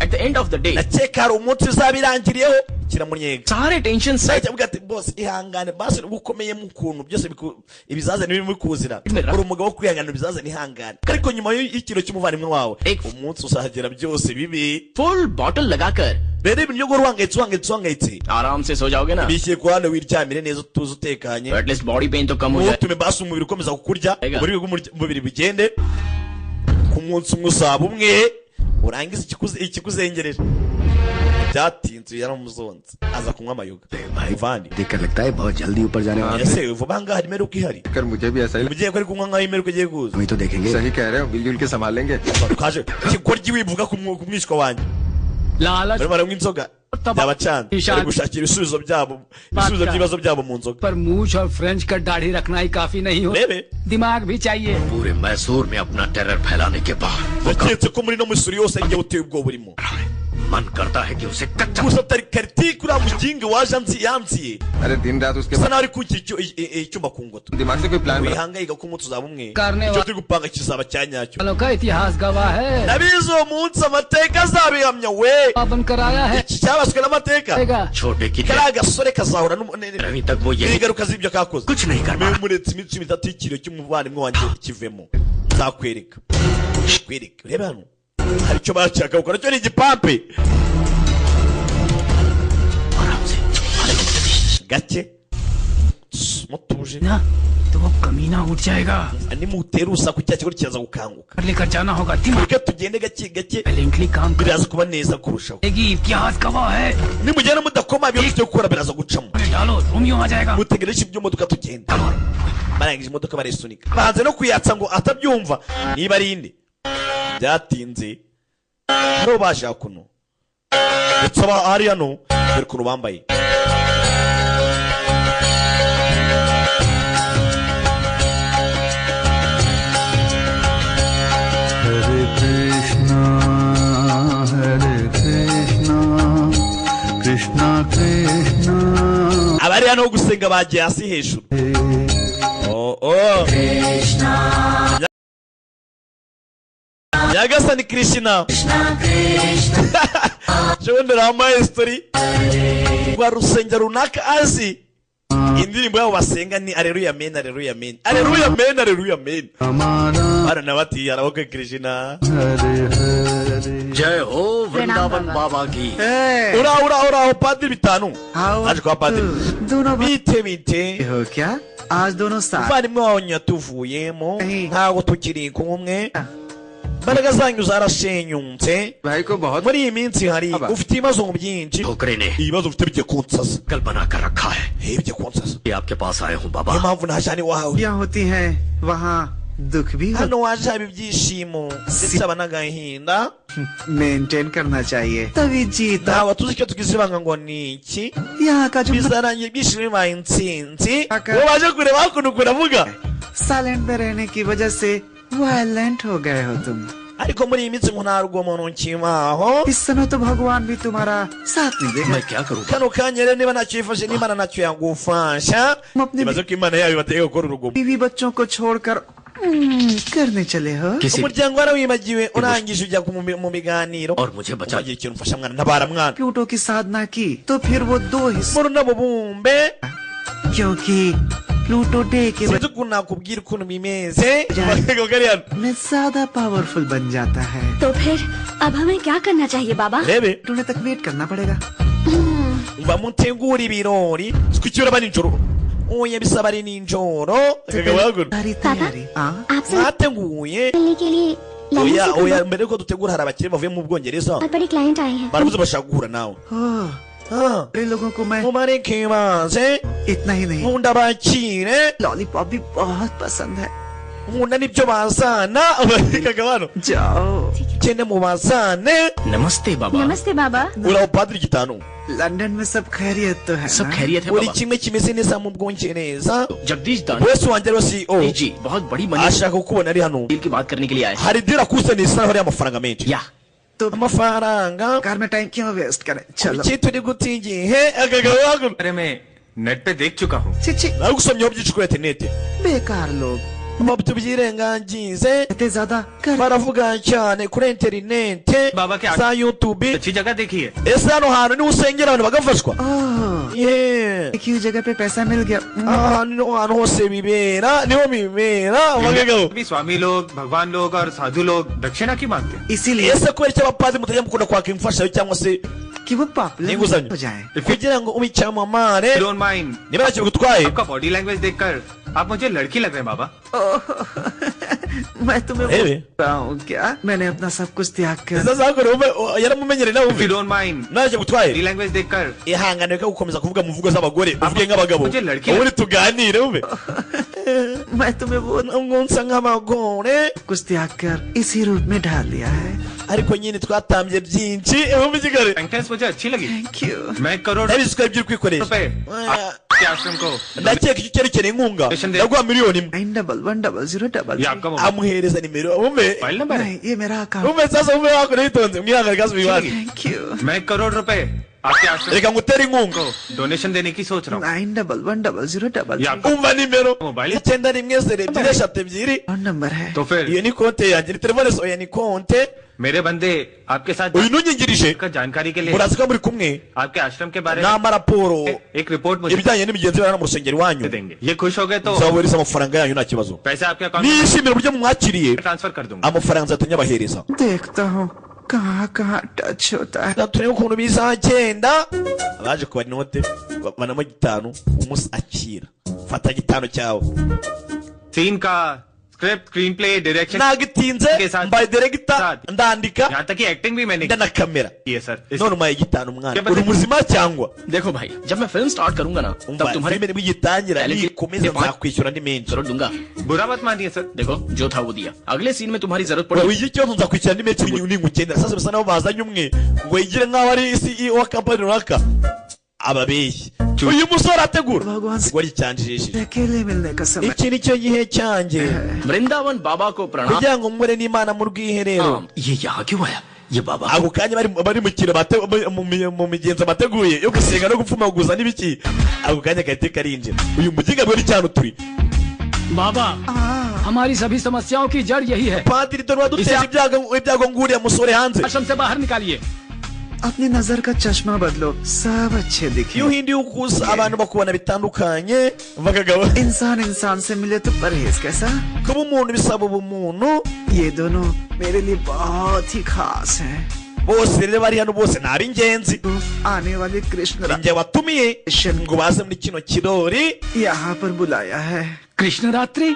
at the end of the day ndakeka hari umunsi uzabirangiriyeho kiramunyega सारे टेंशन से sajya avuga ati boss ihangane basi ukomeye mu kuntu byose ibizazane biri muri kuzira Mera. uri umugabo wo kwihangana ibizazane ihangane ariko nyuma y'ikiro cy'umuvandimwe wawe Ek- umunsi uzagera byose bibi full bottle लगाकर rero ibintu byo guhora uhangayitse आराम से सो जाओगे ना bishyire ku ruhande wiryamire neza utuze utekanye तो at least body pain तो कम हो जाए ntutume basi umubiri ukomeza kukurya Ega. uburibwe bw'umubiri bugende ku munsi umwe uzaba umwe urangize ikikuzengereje byatinze yaramuzonze aza kunywa amayoga ivani देखकर लगता है बहुत जल्दी ऊपर जाने वाला है ese vuba ngaha hari imeruka ihari कर मुझे भी ऐसा ही mugiye ko ari kunywa nkaho imeruka igiye kuza वही तो देखेंगे सही कह रहे हो मिलजुल के संभाल लेंगे twaje ikigoryi wivuga ku mwishywa wanjye लालच barimo baranywa inzoga byabacanze bari gushakira ibisubizo byabo ibisubizo by'ibibazo byabo mu nzoga पर मूछ और फ्रेंच कट दाढ़ी रखना ही काफी नहीं हो rebe दिमाग भी चाहिए पूरे मैसूर में अपना टेरर फैलाने के बाद वो naketse ko muri no misuri yose njye uteye ubwoba burimo मन करता है कि उसे कच्चा gusa atari kariti kuriya muginga waje yanziye अरे दिन रात उसके usa बाद naho ari kugira icyuma ku ngoto दिमाग से कोई प्लान बना wihangayika ko umunsi uzaba umwe Karne icyo wa- turi gupanga kizaba cya nyacyo वालों का इतिहास गवाह है nabizi uwo munsi amateka azabihamya we बन कराया है iki cyabaswe n'amateka देगा। छोटे की kariya gasore kazahura अभी तक वो यही n'ingaruka z'ibyo kakoze कुछ नहीं कर mwe पाया muretse iminsi mitatu y'ikiro cy'umuvandimwe wanjye kivemo nzakwereka kwereka urebe hano hari icyo bashaka gukora cyo ni igipampe आराम से gake mutuje ना तो वो कमीना उठ जाएगा nimutera urusaku cya kigo kiraza gukanguka लेकर जाना होगा दिमाग reka tugende gake gake वैलेंटली काम biraza kuba neza kurushaho करेगी इतिहास गवाह है nimugenda mudakoma ibyo mufite gukora biraza gucamo डालो रोमियो आ जाएगा mutegereje ibyo modoka tugenda barangije imodoka barisunika banze no kuyatsa ngo atabyumva niba ari inde byatinze hariho bashaka kuno ndetse aba hari hano dore ukuntu bambaye हरे कृष्णा कृष्णा Krishna abari hano ho gusenga bagiye hasi hejuru nyagasani krishna jewe wambaye story rwa rusengero runaka azi indirimbo yabo basenga ni aleluya amen aleluya amen aleluya amen aleluya amen bana nabati araboke krishna जय हो वृंदावन बाबा की ura padiri bitanu aje kwa padiri दोनों bite हो क्या आज दोनों साथ umuvandimwe wawe nyatuvuyemo ntabwo tukiri kumwe imbaraga zanyu zarashenyutse भाई को बहुत muri iyi minsi hari ufite ibibazo byinshi ठोकरे ने ibibazo ufite bigiye kunsaza कल बना कर रखा है bigiye kunsaza ये आपके पास आए हूँ niyo बाबा mpamvu naje hano iwawe क्या होती है वहाँ दुख भी हो hano waje haba ibyishimo ndetse haba n'agahinda maintain करना चाहिए तभी जीता ntabwo tuzi icyo tugize ibanga ngo ni iki यहाँ का जो bizarangira ibyishimo bibaye intsinzi Aka- wowe waje kureba hakuno kuravuga silent में रहने की वजह से वायलेंट हो गए हो तुम ariko muri iyi minsi ngo nta rugomo nkibaho इस समय तो भगवान भी तुम्हारा साथ नहीं देगा मैं क्या करूँ kano kanya rero niba ntacyo yifashe n'imana ntacyo yagufasha अपने ibaze ko imana yayo ibateye gukora urugomo बीवी बच्चों को छोड़कर करने चले हो? किसी umuryango warawibagiwe urangije ujya mu biganiro और मुझे बचा ubagira ikintu mfasha mwana ntabara mwana Pluto की साधना की तो फिर वो 2 हिस्से muri nabo bumbe क्योंकि प्लूटो डे के sinzi ukuntu nakubwira ukuntu bimeze bakego kari hano में ज्यादा पावरफुल बन जाता है। तो फिर अब हमें क्या करना चाहिए बाबा? rebe टूने तक वेट करना पड़ेगा। umva mutegura ibirori twikira bani njoro oya bisaba ari ninjoro सारी तैयारी आपसे bateguye मिलने के लिए लंदन oya से कोई oya mbere yuko dutegura hari abakire bavuye mu Bwongereza बहुत बड़े क्लाइंट आए हैं। baravuze bashaka guhura nawe बड़े लोगों को मैं mubareke baze इतना ही नहीं nkunda abakire लॉलीपॉप भी बहुत पसंद है। nkunda n'ibyo bazana abakikaga bano जाओ kene mubazane नमस्ते बाबा। नमस्ते बाबा। uraho padiri gitanu लंदन में सब खैरियत तो है सब ना? खैरियत है buri बाबा। kimwe kimeze neza mu Bwongereza Jagdish दान wese wanjye rero CEO जी बहुत बड़ी money ashaka kukubona ari hano deal की बात करने के लिए आए हैं। hari dira kusanisha hari amafaranga menshi या तो amafaranga कार में टाइम क्यों वेस्ट करें? चलो kuki turi guta igihe akagabo wagura अरे मैं नेट पे देख चुका हूँ। छी nagusomyeho byinshi kuri interineti बेकार लोग tubyirengagize इतने ज्यादा कर baravuga cyane kuri interineti बाबा के za YouTube अच्छी जगह देखी है। ese hano hantu niho usengera abantu bagafashwa ओह yeah एक ही जगह पे पैसा मिल गया। aha niho hantu hose bibera niho bibera abagabo अभी स्वामी लोग, भगवान लोग और साधु लोग दक्षिणा की मांगते हैं। इसीलिए ese kubera icyo abapadiri mutajya mukunda kwaka imfashanyo cyangwa se कि वो पॉपुलर inguzanyo हो जाए। kugira ngo ube icyamamare don't mind, niba ntacyo bigutwaye आपका बॉडी लैंग्वेज देखकर आप मुझे लड़की लग रहे हैं बाबा। मैं तुम्हें ए बे। बोल रहा हूँ क्या मैंने अपना सब कुछ त्याग कर izo zakore yaramumenyere nawe If you umve don't mind, ntacyo body bigutwaye language देखकर ihangane ko gukomeza kuvuga mu mvugo z'abagore uvuge nk'abagabo मुझे लड़की ubundi tuganire umve मैं तुम्हें वो ngo nsa nk'abagore कुछ त्याग कर इसी रूप में ढाल दिया है। ariko nyine twatambye byinshi umve igare sentence मुझे अच्छी लगी। Thank you. मैं crore ndabizi ko ari ibyo uri kwikoresha रुपए आपके आश्रम को, ndakeka icyo cyerekeye inkunga Mission day. ndaguha miliyoni imwe 911000 ये आपका mobile amuhereza nimero umve number है। नहीं ये मेरा account. umve sasa umve wakora yitonze umwihangane gazi wibaze thank you. मैं करोड़ रुपए आपके आश्रम reka ngutere inkunga को डोनेशन देने की सोच रहा हूँ। 911000 ये आपका umva nimero मोबाइल 9 नंबर है। तो फिर iyo ni konte yanjye ni telefone oya ni konte मेरे बंदे आपके साथ uyu nunyingirije का जानकारी के लिए murazi ko muri kumwe आपके आश्रम के बारे में n'amaraporo एक रिपोर्ट मुझे ibijyanye n'imigenzo y'abana mu rusengero iwanyu देंगे। ये खुश हो गए तो nzabohereza amafaranga yanyu nta kibazo पैसे आपके अकाउंट में nishimira uburyo mumwakiriye ट्रांसफर कर दूंगा। amafaranga nzahita nyabahereza देखता हूँ कहाँ कहाँ टच होता है। reka turebe ukuntu bizagenda abaje kubara inote banamo 5 umunsi akira fata 5 cyawe scene का script, screen play, direction, nagitinze के साथ- mbaye director साथ। ndandika यहाँ तक कि एक्टिंग भी मैंने nda na kamera की है सर। none umaye 5 mwana क्या uri बताइए? muzima cyangwa देखो भाई, जब मैं फिल्म स्टार्ट करूंगा ना तब umva तुम्हारे filime nigitangira पहले की- nikomeza nzakwishyura andi menshi जरूर दूंगा। बुरा मत मानिए सर। देखो जो था वो दिया, अगले सीन में तुम्हारी जरूरत Ura पड़ेगी। wigi ikibazo nzakwishyura andi menshi ningukenera sasa bisa naho bazanye umwe ngo yigire nk'aho ari CEO wa kampani runaka ababeshyi uyu musore ategura भगवान से ngo aricyanjirishije अकेले मिलने का समय। iki ni cyo gihe cyanjye Vrindavan बाबा को प्रणाम। kugira ngo mpure n'imana mu rwiherero ये यहाँ क्यों आया? ये बाबा ako kanya bari mu kiro mu migenzo bateguye yo gusenga no gupfumaguza n'ibiki ako kanya gahite karinjira uyu muginga bwe cyane turi बाबा हमारी सभी समस्याओं की जड़ यही है। padiri dore waduteje ibyago nguriya musore hanze आश्रम से बाहर निकालिए। अपनी नजर का चश्मा बदलो सब अच्छे iyo दिखे। uhinduye ukusa abantu bakubona bitandukanye bakagabo इंसान इंसान से मिले तो परहेज कैसा? kuba umuntu bisaba ubumuntu ये दोनों मेरे लिए बहुत ही खास हैं। bose rero bari hano bose ni ab'ingenzi तो आने वाले Krishna ninjye watumiye ngo baze muri kino kirori यहाँ पर बुलाया है। कृष्ण रात्रि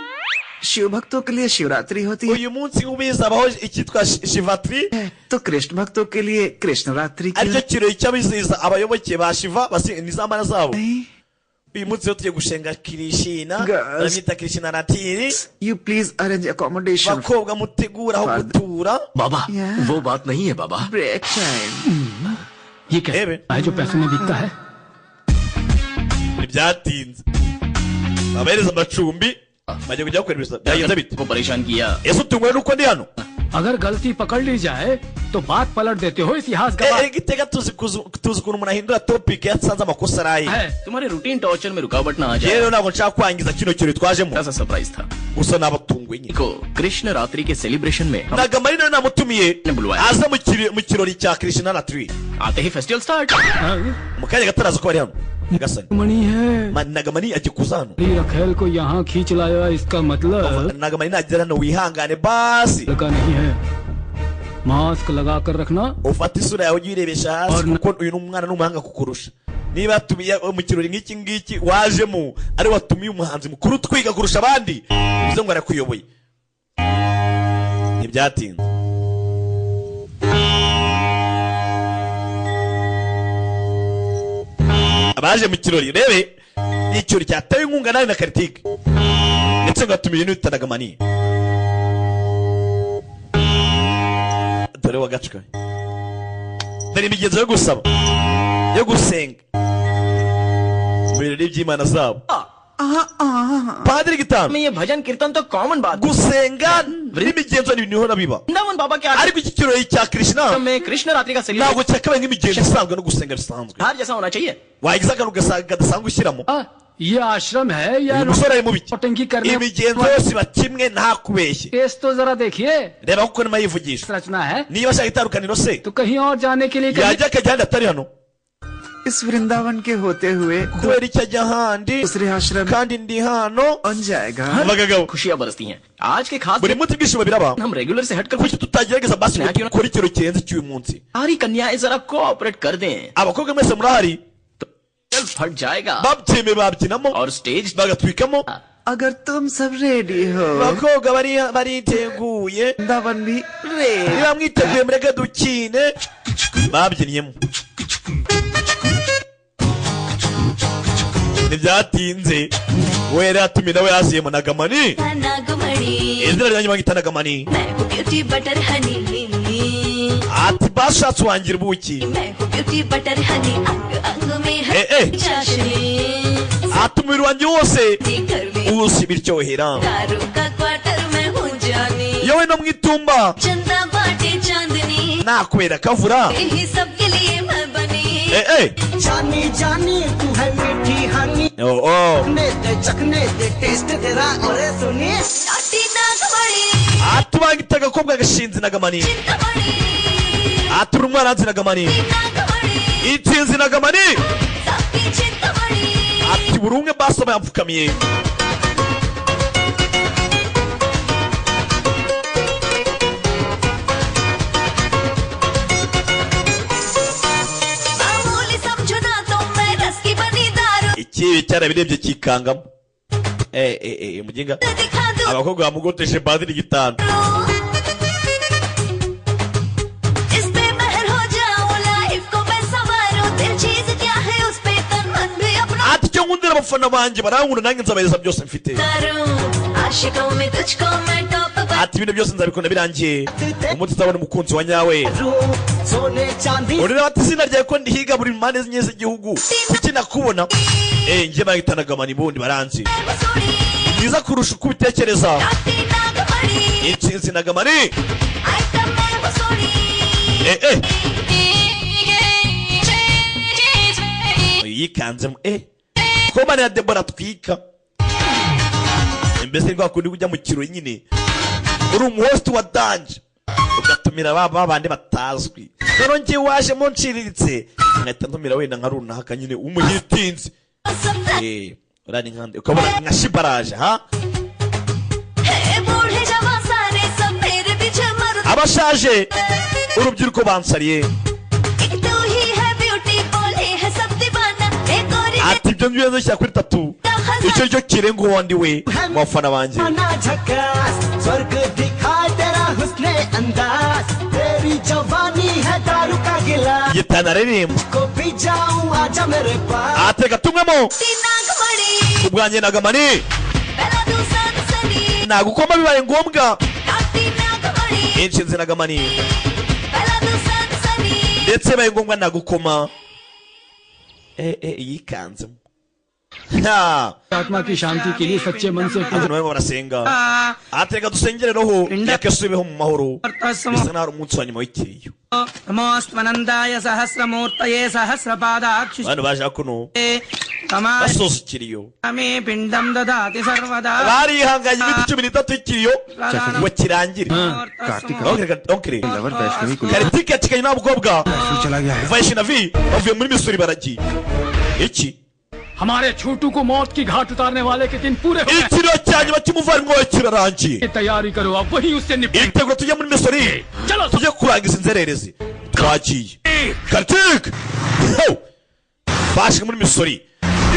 शिव भक्तों के लिए शिवरात्रि होती है uyu munsi ubizabaho icyitwa shivatri तो कृष्ण भक्तों के लिए कृष्ण रात्रि aricyo kirori cy'abizihiza abayoboke ba shiva n'izamara zabo नहीं। uyu munsi rero tugiye gushenga kirishina Girls. baramwita kirishina ratiri You please arrange accommodation. bakobwa mutegura aho Father. gutura बाबा Yeah. वो बात नहीं है बाबा। Break time. ये क्या Ebe. है जो पैसों में बिकता है? ntibyatinze babahereza amacumbi bajya kujya gukora ibisa byagenze bite को परेशान किया। ese utunguwe nuko ndi hano अगर गलती पकड़ ली जाए तो बात पलट देते हो इतिहास गवाह igitega tuzi ukuntu umuntu ahindura topic yasanze amakosa araye है। तुम्हारे रूटीन टॉर्चर में रुकावट ना आ जाए। rero ntabwo nshaka kwangiza kino kirori twajemo ऐसा सरप्राइज था। gusa nabatunguye nyine को कृष्ण रात्रि के सेलिब्रेशन में हम Nagamani nawe namutumiye बुलवाया। aza mu kirori cya Krishna Ratri आते ही festival start. mu kanya gataraza ko bari hano Nyagasani मणि है Nagamani agiye kuza hano रखेल को यहाँ खींच लाया, इसका मतलब Nagamani nagera hano wihangane basi लगा नहीं है। मास्क लगा कर रखना ufata isura yawe ujye uyirebesha hasi Or na- kuko uyu ni umwana n'umuhanga kukurusha niba yatumiye mu kirori nk'iki ngiki wajemo ari watumiye umuhanzi mukuru twiga kurusha abandi bivuze ngo arakuyoboye ntibyatinze abaje mu kirori rebe ni ikirori cyatewe inkunga nawe na Kartike ndetse ngo atumiye n'uwita Nagamani dore wagacwe dore imigenzo yo gusaba yo gusenga mu birori by'Imana zabo Padiri Gitano में ये भजन कीर्तन तो कॉमन बात है। gusenga n'imigenzo ni ibintu bihora biba Vrindavan बाबा के आश्रम ariko iki kirori cya Krishna में कृष्ण रात्रि का ntabwo celebration cyakabaye nk'imigenzo isanzwe no gusenga bisanzwe हार जैसा होना चाहिए। wagize akantu gadasanzwe ushyiramo ये आश्रम है या uyu musore ari mu biki नौटंकी करने imigenzo yose iba kimwe nta kubeshye test तो जरा देखिए reba kuko nima yivugisha रचना है niba ashaka itandukaniro se तो कहीं और जाने के लिए yajya akajya ahandi atari hano इस वृंदावन के होते हुए kubera icyo ajya ahandi दूसरे आश्रम में kandi ndi hano बन जाएगा। abagabo खुशियां बरसती हैं। आज के खास buri munsi ibyishimo biraba हम रेगुलर से हटकर kuki tutagerageza basi ngo dukore ikiro kirenze cy'uyu munsi सारी कन्याएं जरा कोऑपरेट कर दें abakobwa mwese murahari चल फट जाएगा babyemeye babyinamo और स्टेज bagatwikamo अगर तुम सब रेडी हो abakobwa bariteguye वृंदावन भी ready. niba mwiteguye mureke dukine babyinyemo ntibyatinze we yari yatumiye nawe yaziyemo Nagamani Nagmani izina ryanjye bagita Nagamani मैं हूँ beauty butter Honey ati bashatse wangira ubuki मैं हूँ ब्यूटी बटर हनी अंग अंग में है Eh, eh. चाशनी ati umubiri wanjye wose घर में uwusi biryohera दारू का क्वार्टर में हूँ जानी yewe no mu itumba चंदा बाटे चांदनी nakubera kavura यही सब के लिए मैं बनी जानी जानी तू है मीठी हनी चखने दे टेस्ट तेरा और सुनिए नाटी नागमणि ati ubangita agakobwa gashinze Nagamani Chintamani ati uri umwana nzi Nagamani नागमणि itsinzi Nagamani सबकी Chintamani ati buri umwe basoma yapfukamiye मामूली समझो ना तो मैं रस की बनी दारू ikibi cyarabirebye kikangamo muginga दिखा दूं abakobwa bamugoteshe Padiri Gitano इस पे महर हो जाऊं लाइफ को मैं संवारूं दिल चीज क्या है उस पे तन मन भी अपना ati icyo nkundira abafana banjye barankunda nanjye nzabahereza byose mfite करूं आशिकों में तुझको मैं टॉप पर ati ibintu byose nzabikunda birangiye umunsi uzabona umukunzi wa nyawe सोने चांदी urira ati izina ryawe ko ndihiga buri mpande zinye z'igihugu kuki nakubona njye bagita Nagamani bundi baranzi Soni byiza kurusha uko ubitekereza नाटी Nagamani intsinzi Nagamani item मैं वो Soni yikanzemo ko mani ya Debora twika mbese rwa kundi ujya mu kirori nyine uri umuhost wa danje ugatumira ba bandi batazwi rero njye wajemo nciriritse nkahita ntumira wenda nka runaka nyine umuhitinzi urani nkande ukabona nka shibaraje ha बूढ़े जवान सारे सब मेरे पीछे मर abashaje urubyiruko bansariye एक तू ही है ब्यूटी बोले है सब दीवाना एक और ati ibyo ngibyo nzashyira kuri tatu icyo cyo kirenga uwandi we mu bafana banjye ना झकास स्वर्ग दिखाए तेरा हुस्ने अंदाज तेरी जवानी है दारू का गिलास gitana aririmba को पी जाऊं आजा मेरे पास ateka tumwemo नागमणि ubwanjye Nagamani पहला दूसरा सनी nagukoma bibaye ngombwa नाटी नागमणि inshinzi Nagamani पहला दूसरा Sunny ndetse bibaye ngombwa nagukoma yikanzemo आत्मा की शांति के लिए सच्चे मन से abantu barimo barasenga atereka dusengere roho yakasubiho mu mahoro bisa naho umunsi wa nyuma w'ikiriyo नमोस्तवनंदाय सहस्रमूर्तये सहस्रपादाक्षि abantu baje kuno basoza ikiriyo मे पिंडम ददाति सर्वदा barihanganye iminsi 13 y'ikiriyo ngo kirangire karitike yakiganye n'abakobwa Vaishnavi bavuye muri Misiri baragiye iki हमारे छोटू को मौत की घाट उतारने वाले के दिन पूरे हो गए। ikiriyo cya nyuma cy'umuvandimwe kirarangiye तैयारी करो अब वहीं उससे निपटेंगे। itegura tujye muri Misiri tujye kurangiza inzererezi twagiye karitike bashe muri Misiri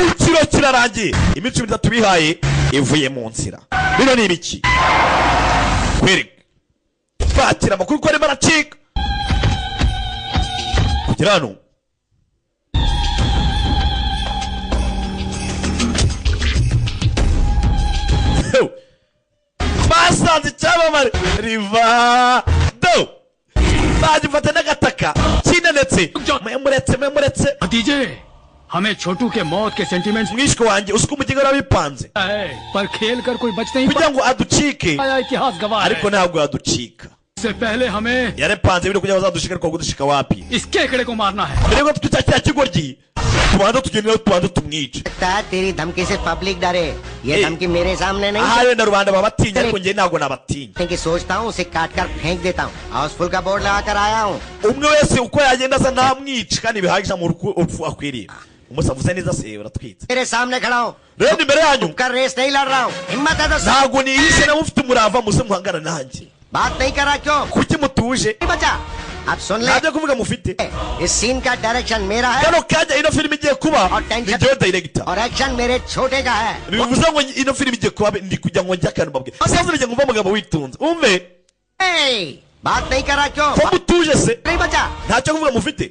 ikiriyo kirarangiye iminsi 13 bihaye ivuye mu nzira bino ni ibiki kwereka fatira amakuru ko arimo aracika kugira hano basanze icyamamare riva do bagifata n'agataka kinenetse memuretse भतीजे हमें छोटू के मौत के sentiments mwishwe wanjye usuko umugega urabipanze पर खेल कर कोई बच नहीं kugira ngo aducike पाया इतिहास गवाह ariko ntabwo yaducika इससे पहले हमें yarepanze bino kugira ngo azadushike ariko kudushika wapi इसके एकड़े को मारना है mbere yuko twita cya kigoryi tubanza tugendera tubanza tumwice तेरी धमकी से पब्लिक डरे ये धमकी मेरे सामने नहीं aha wenda rubanda babatinya ariko njye ntabwo nabatinya कि सोचता हूँ उसे काट कर फेंक देता हूँ हाउसफुल का बोर्ड लगा कर आया हूँ umwe wese uko yagenda asa namwica kandi bihagije mu urupfu akwiriye umusavuze neza se uratwitse मेरे सामने खड़ा हूँ rero imbere yanyu कर रेस नहीं लड़ रहा हूँ हिम्मत है तो ntabwo nihishe nawe ufite umurava muze muhangana nanjye बात नहीं करा क्यों kuki mutuje बचा अब सुन ले ntabyo kuvuga mufite इस सीन का डायरेक्शन मेरा है kano kanya ino filime igiye kuba ni jyewe director और एक्शन मेरे छोटे का है bivuze ngo ino filime igiye kuba ndi kugira ngo njye akantu babwe savuze njye ngumva umugabo witunze umve बात नहीं करा क्यों ko mutuje se नहीं बचा ntacyo kuvuga mufite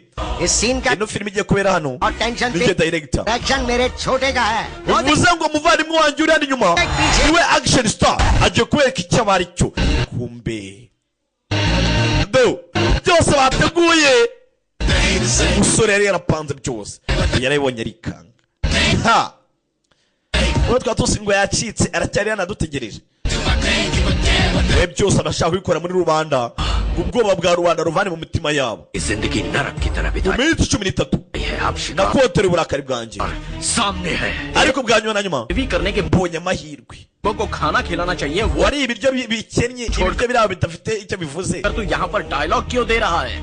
इस सीन का ino filime igiye kubera hano और tension ni jye director action मेरे छोटे का है bivuze ngo umuvandimwe wanjye uri hano inyuma niwe action star agiye kubereka icyo aba ari cyo kumbe do byose bateguye umusore yari yarapanze byose yarabibonye arikanga ha uwo twatusi ngo yacitse aracyari yanadutegereje we byose abashaka kubikora muri rubanda ubwoba bwa rubanda ruvane mu mitima yabo जिंदगी नरक की तरह mu minsi 13 nakotere uburakari bwanjye सामने है ariko bwa nyuma na nyuma भी करने के mbonye amahirwe को खाना खिलाना चाहिए वो wari ibiryo bikennye ibiryo biraba bidafite icyo bivuze तू यहाँ पर डायलॉग क्यों दे रहा है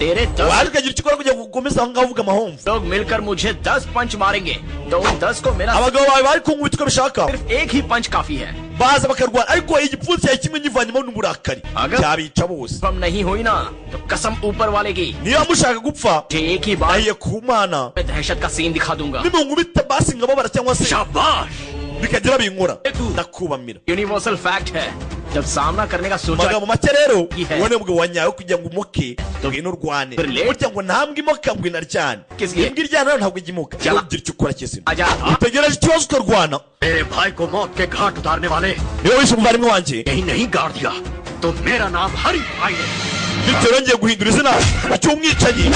तेरे waje ukagira icyo ukora kugira ngo ukomeze aho ngaho uvuga amahomvu लोग मिलकर मुझे 10 पंच मारेंगे तो उन 10 को मेरा abagabo bawe bari kunkubita uko bishaka सिर्फ एक ही पंच काफी है baza bakarwana ariko igipfunsi yawe kimwe nyivanyemo n'uburakari byabica bose हम नहीं हुई ना तो कसम ऊपर वाले की niba mushaka gupfa एक ही बार nahiye ku mana मैं दहशत का सीन दिखा दूंगा nimunkubita basi nkababara cyangwa se शाबाश bikagira binkora ndakubamira universal fact है जब सामना करने का सोचा amagambo make rero uwo ni umugabo wanyawe kugira ngo umuke ngwino urwane burya ngo ntambwe imoka ngo inaryane imbwa iryana nayo ntabwo ijya imuka ugira icyo ukora kizima utegereje ikibazo ukarwana मेरे भाई को मौत के घाट उतारने वाले niwe wishe umuvandimwe wanjye यही नहीं गाड़ दिया तो मेरा नाम हरि भाई है bityo yongeye guhindura izina cy'umwicanyi